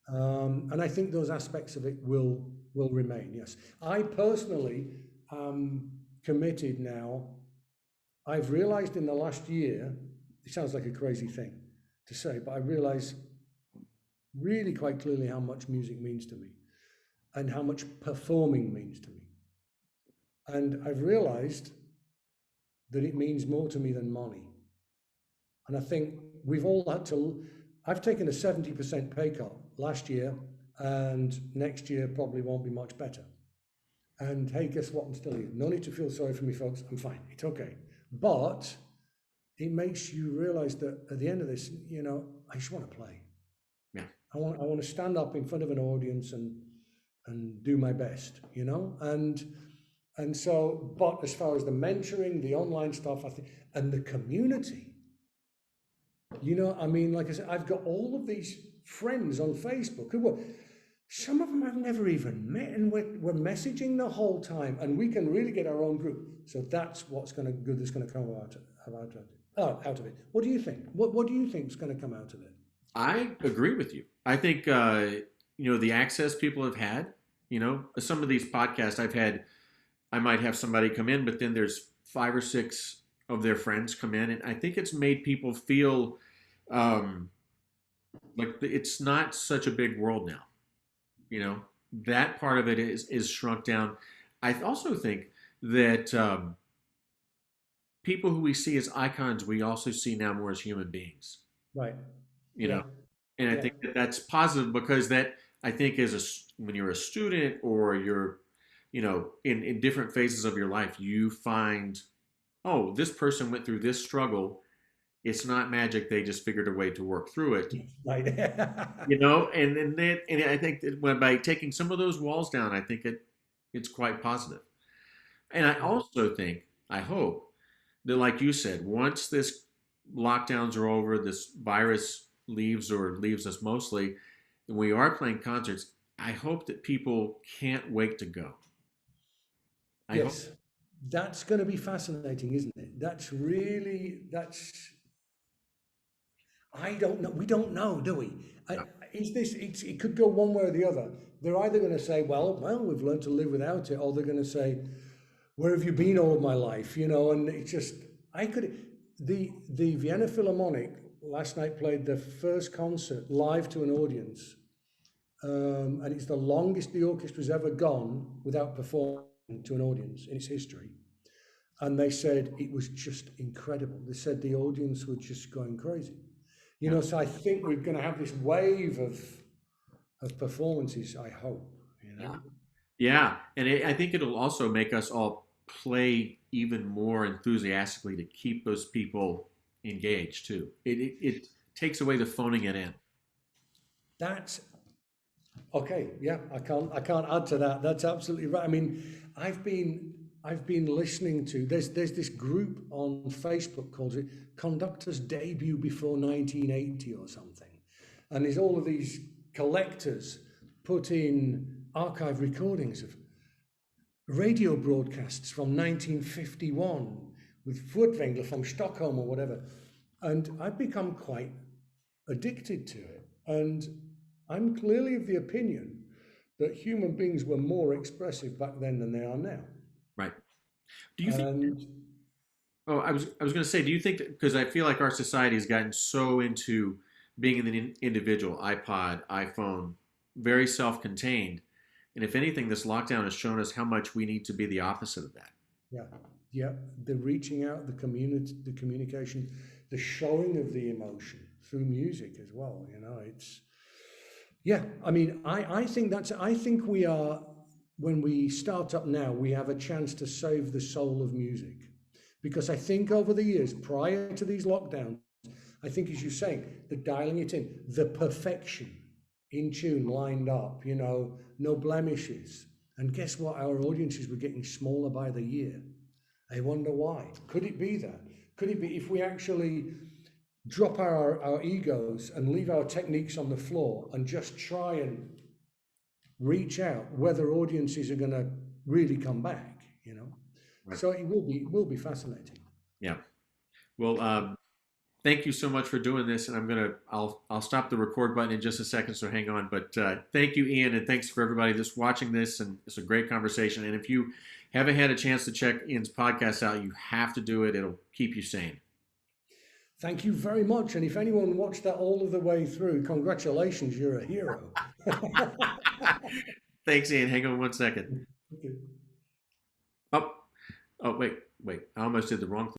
And I think those aspects of it will remain. Yes, I personally am committed now. I've realized in the last year, it sounds like a crazy thing to say, but I realize really quite clearly how much music means to me and how much performing means to me. And I've realized that it means more to me than money. And I think we've all had to, I've taken a 70% pay cut last year, and next year probably won't be much better. And hey, guess what? I'm still here. No need to feel sorry for me, folks. I'm fine. It's okay. But it makes you realize that at the end of this, I just want to play. Yeah. I want to stand up in front of an audience and do my best, and so, but as far as the mentoring, the online stuff, I think, and the community, I mean, like I said, I've got all of these friends on Facebook who were, some of them I've never even met, and we're messaging the whole time, and we can really get our own group. So that's what's going to good that's going to come out of it. What do you think? What do you think is going to come out of it? I agree with you. I think the access people have had. Some of these podcasts I've had, I might have somebody come in, but then there's 5 or 6 of their friends come in, and I think it's made people feel like it's not such a big world now. That part of it is shrunk down. I also think that people who we see as icons, we also see now more as human beings. Right. You Yeah. know, and I Yeah. think that that's positive because that I think when you're a student or you're in different phases of your life, you find, oh, this person went through this struggle. It's not magic. They just figured a way to work through it. Right. And I think that by taking some of those walls down, I think it's quite positive. And I Yeah. also think, I hope that, like you said, once this lockdowns are over, this virus leaves or leaves us mostly, and we are playing concerts, I hope that people can't wait to go. I hope. Yes. That's going to be fascinating, isn't it? I don't know. We don't know, do we? It could go one way or the other. They're either going to say, well, we've learned to live without it, or they're going to say, where have you been all of my life? And it's just, the Vienna Philharmonic last night played their first concert live to an audience. And it's the longest the orchestra's ever gone without performing to an audience in its history. And they said it was just incredible. They said the audience were just going crazy. Yeah. So I think we're going to have this wave of performances, I hope. Yeah. Yeah. And I think it'll also make us all play even more enthusiastically to keep those people engaged too. It takes away the phoning it in. That's okay. Yeah, I can't add to that. That's absolutely right. I mean, I've been listening to there's this group on Facebook called it Conductor's Debut Before 1980 or something. And there's all of these collectors put in archive recordings of radio broadcasts from 1951 with Furtwängler from Stockholm or whatever. And I've become quite addicted to it. And I'm clearly of the opinion that human beings were more expressive back then than they are now. Right. Do you think? And Oh, I was going to say, do you think that because I feel like our society has gotten so into being an individual, iPod, iPhone, very self-contained, and if anything, this lockdown has shown us how much we need to be the opposite of that. yeah, yeah, the reaching out, the community, the communication, the showing of the emotion through music as well. It's yeah. I mean, I think we are when we start up now, we have a chance to save the soul of music. Because I think over the years, prior to these lockdowns, I think, as you're saying, the dialing it in, the perfection in tune, lined up, no blemishes. And guess what? Our audiences were getting smaller by the year. I wonder why. Could it be that? Could it be if we actually drop our egos and leave our techniques on the floor and just try and reach out, whether audiences are going to really come back? Right. So it will be fascinating. Yeah. Well, thank you so much for doing this. And I'll stop the record button in just a second. So hang on. But thank you, Ian, and thanks for everybody that's watching this. And it's a great conversation. And if you haven't had a chance to check Ian's podcast out, you have to do it. It'll keep you sane. Thank you very much. And if anyone watched that all of the way through, congratulations, you're a hero. Thanks, Ian. Hang on one second. Okay. Oh, oh, wait. I almost did the wrong